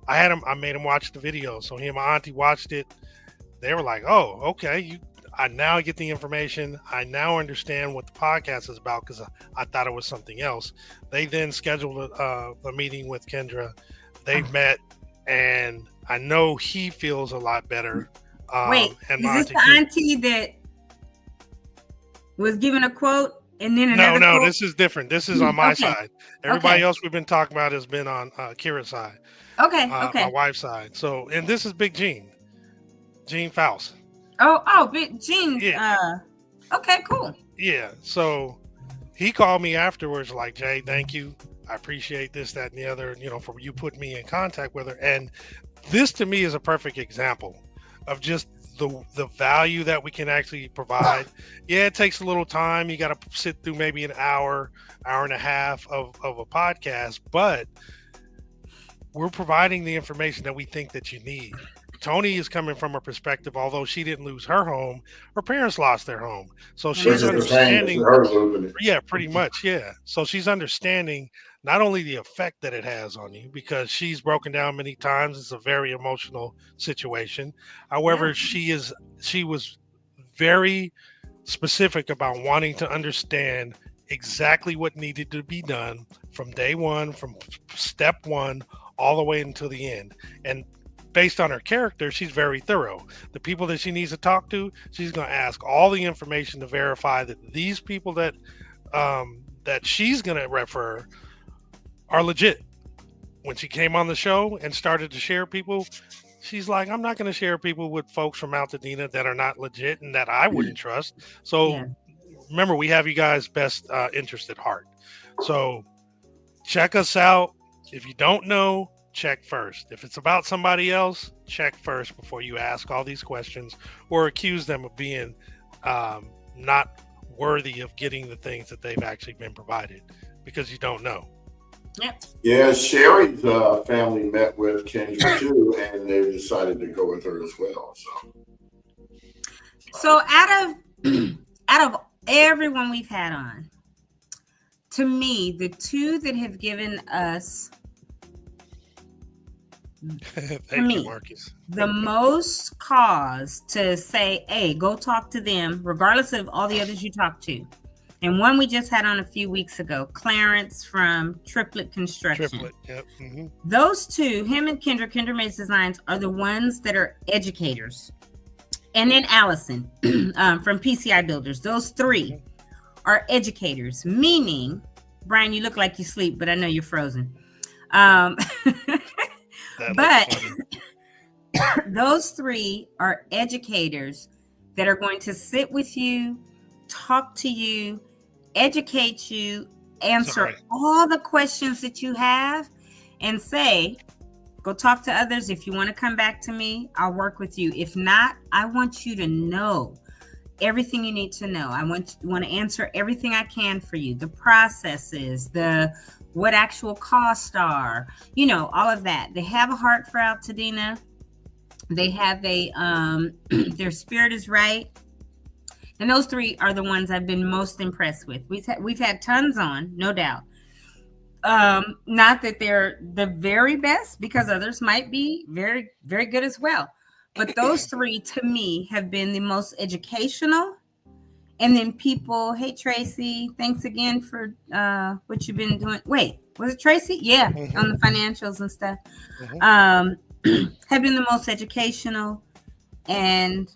I made him watch the video. So he and my auntie watched it. They were like, oh, okay. I now get the information. I now understand what the podcast is about because I thought it was something else. They then scheduled a meeting with Kendra. They met, and I know he feels a lot better.
Wait,
and
is this the auntie that was given a quote and then another quote?
This is different. This is on my side. Everybody else we've been talking about has been on Kira's side. Okay. My wife's side. So, and this is Big Gene Faust.
Big Gene. Yeah. Okay, cool.
Yeah. So he called me afterwards like, Jay, thank you. I appreciate this, that, and the other, for you putting me in contact with her. And this to me is a perfect example of just the value that we can actually provide. Yeah, it takes a little time. You got to sit through maybe an hour and a half of a podcast, but we're providing the information that we think that you need. Tony is coming from a perspective, although she didn't lose her home, her parents lost their home. So she's understanding. Yeah, pretty much. Yeah. So she's understanding not only the effect that it has on you, because she's broken down many times. It's a very emotional situation. However, she was very specific about wanting to understand exactly what needed to be done from day one, from step one, all the way until the end. And based on her character, she's very thorough. The people that she needs to talk to, she's going to ask all the information to verify that these people that she's going to refer are legit. When she came on the show and started to share people, she's like, I'm not going to share people with folks from Altadena that are not legit and that I wouldn't trust. So remember, we have you guys' best interest at heart. So check us out. If you don't know, check first. If it's about somebody else, check first before you ask all these questions or accuse them of being not worthy of getting the things that they've actually been provided, because you don't know.
Yep.
Yeah, Sherry's family met with Kendra too, and they decided to go with her as well.
So out of everyone we've had on, to me, the two that have given us,
Thank you, Marcus.
the most cause to say, hey, go talk to them, regardless of all the others you talk to. And one we just had on a few weeks ago, Clarence from Triplet Construction.
Triplet, yep. Mm-hmm.
Those two, him and Kendra Makes Designs, are the ones that are educators. And then Allison from PCI Builders. Those three are educators, meaning, Brian, you look like you sleep, but I know you're frozen. But those three are educators that are going to sit with you, talk to you, educate you, answer all the questions that you have, and say, go talk to others. If you want to come back to me, I'll work with you. If not, I want you to know everything you need to know. I want to answer everything I can for you. The processes, what actual costs are, all of that. They have a heart for Altadena. They have their spirit is right. And those three are the ones I've been most impressed with. We've had tons on, no doubt. Not that they're the very best, because others might be very, very good as well. But those three, to me, have been the most educational. And then people, hey, Tracy, thanks again for what you've been doing. Wait, was it Tracy? Yeah, on the financials and stuff. Have been the most educational and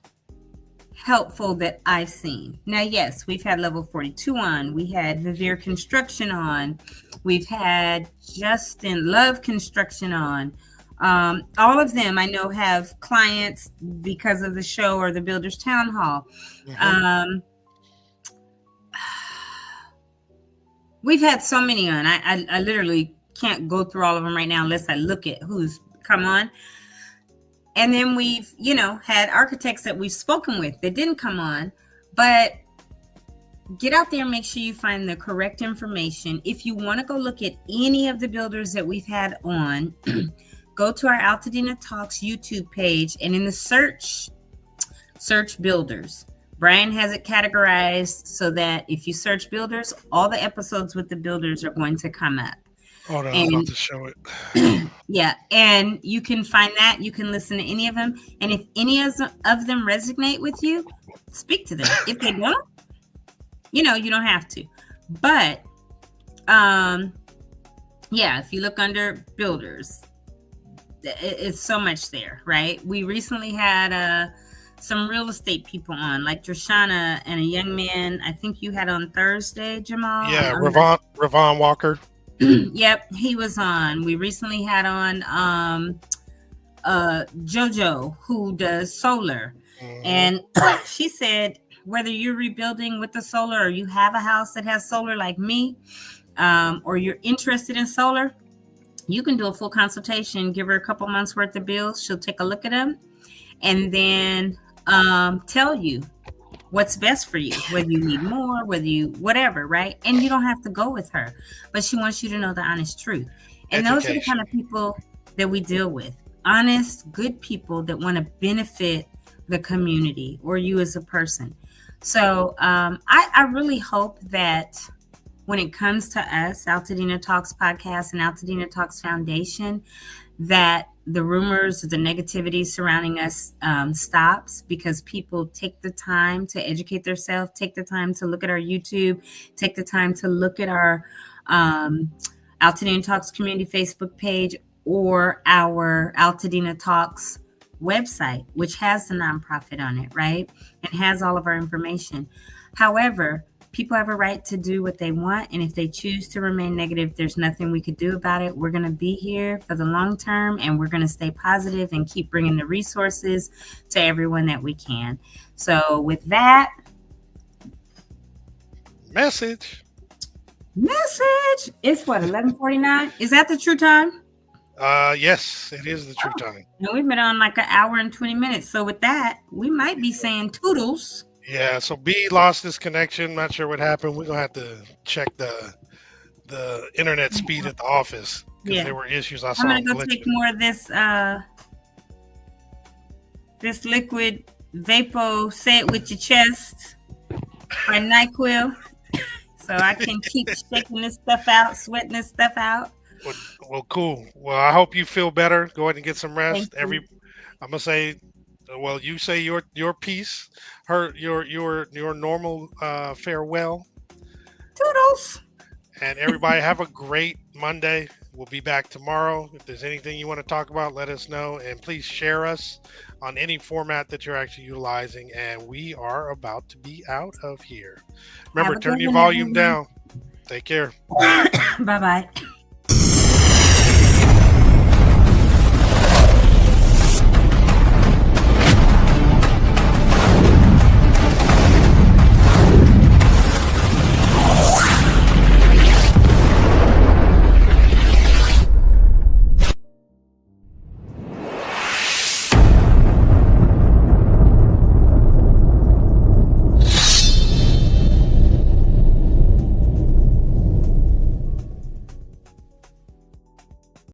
helpful that I've seen. Now, yes, we've had Level 42 on. We had Vivere Construction on. We've had Justin Love Construction on. All of them I know have clients because of the show or the Builders Town Hall. We've had so many on. I literally can't go through all of them right now unless I look at who's come on. And then we've, had architects that we've spoken with that didn't come on. But get out there and make sure you find the correct information. If you want to go look at any of the builders that we've had on, go to our Altadena Talks YouTube page, and in the search builders. Brian has it categorized so that if you search builders, all the episodes with the builders are going to come up.
Hold on, I'm about to show it.
Yeah, and you can find that. You can listen to any of them. And if any of them resonate with you, speak to them. If they don't, you don't have to. But, if you look under builders, it's so much there, right? We recently had some real estate people on, like Drashana and a young man I think you had on Thursday, Jamal.
Yeah, Ravon Walker.
Yep, he was on. We recently had on JoJo, who does solar. And she said, whether you're rebuilding with the solar or you have a house that has solar like me, or you're interested in solar, you can do a full consultation, give her a couple months worth of bills. She'll take a look at them and then tell you what's best for you, whether you need more, whatever, right? And you don't have to go with her, but she wants you to know the honest truth. And those are the kind of people that we deal with. Honest, good people that want to benefit the community or you as a person. So I really hope that when it comes to us, Altadena Talks podcast and Altadena Talks Foundation, that the rumors, the negativity surrounding us stops, because people take the time to educate themselves, take the time to look at our YouTube, take the time to look at our Altadena Talks community Facebook page or our Altadena Talks website, which has the nonprofit on it, right? And has all of our information. However, people have a right to do what they want. And if they choose to remain negative, there's nothing we could do about it. We're going to be here for the long term, and we're going to stay positive and keep bringing the resources to everyone that we can. So with that,
message.
It's what, 11:49? Is that the true time?
Yes, it is the true time.
And we've been on like an hour and 20 minutes. So with that, we might be saying toodles.
Yeah, so B lost his connection. Not sure what happened. We're gonna have to check the internet speed at the office, because there were issues. I'm
gonna go take more of this liquid Vapo. Say it with your chest by NyQuil. so I can keep shaking this stuff out, sweating this stuff out.
Well, cool. Well, I hope you feel better. Go ahead and get some rest.
Thank you.
I'm gonna say, well, you say your piece, your normal farewell,
Toodles.
and everybody have a great Monday. We'll be back tomorrow. If there's anything you want to talk about, let us know, and please share us on any format that you're actually utilizing. And we are about to be out of here. Remember, turn your volume down. Take care.
Bye bye.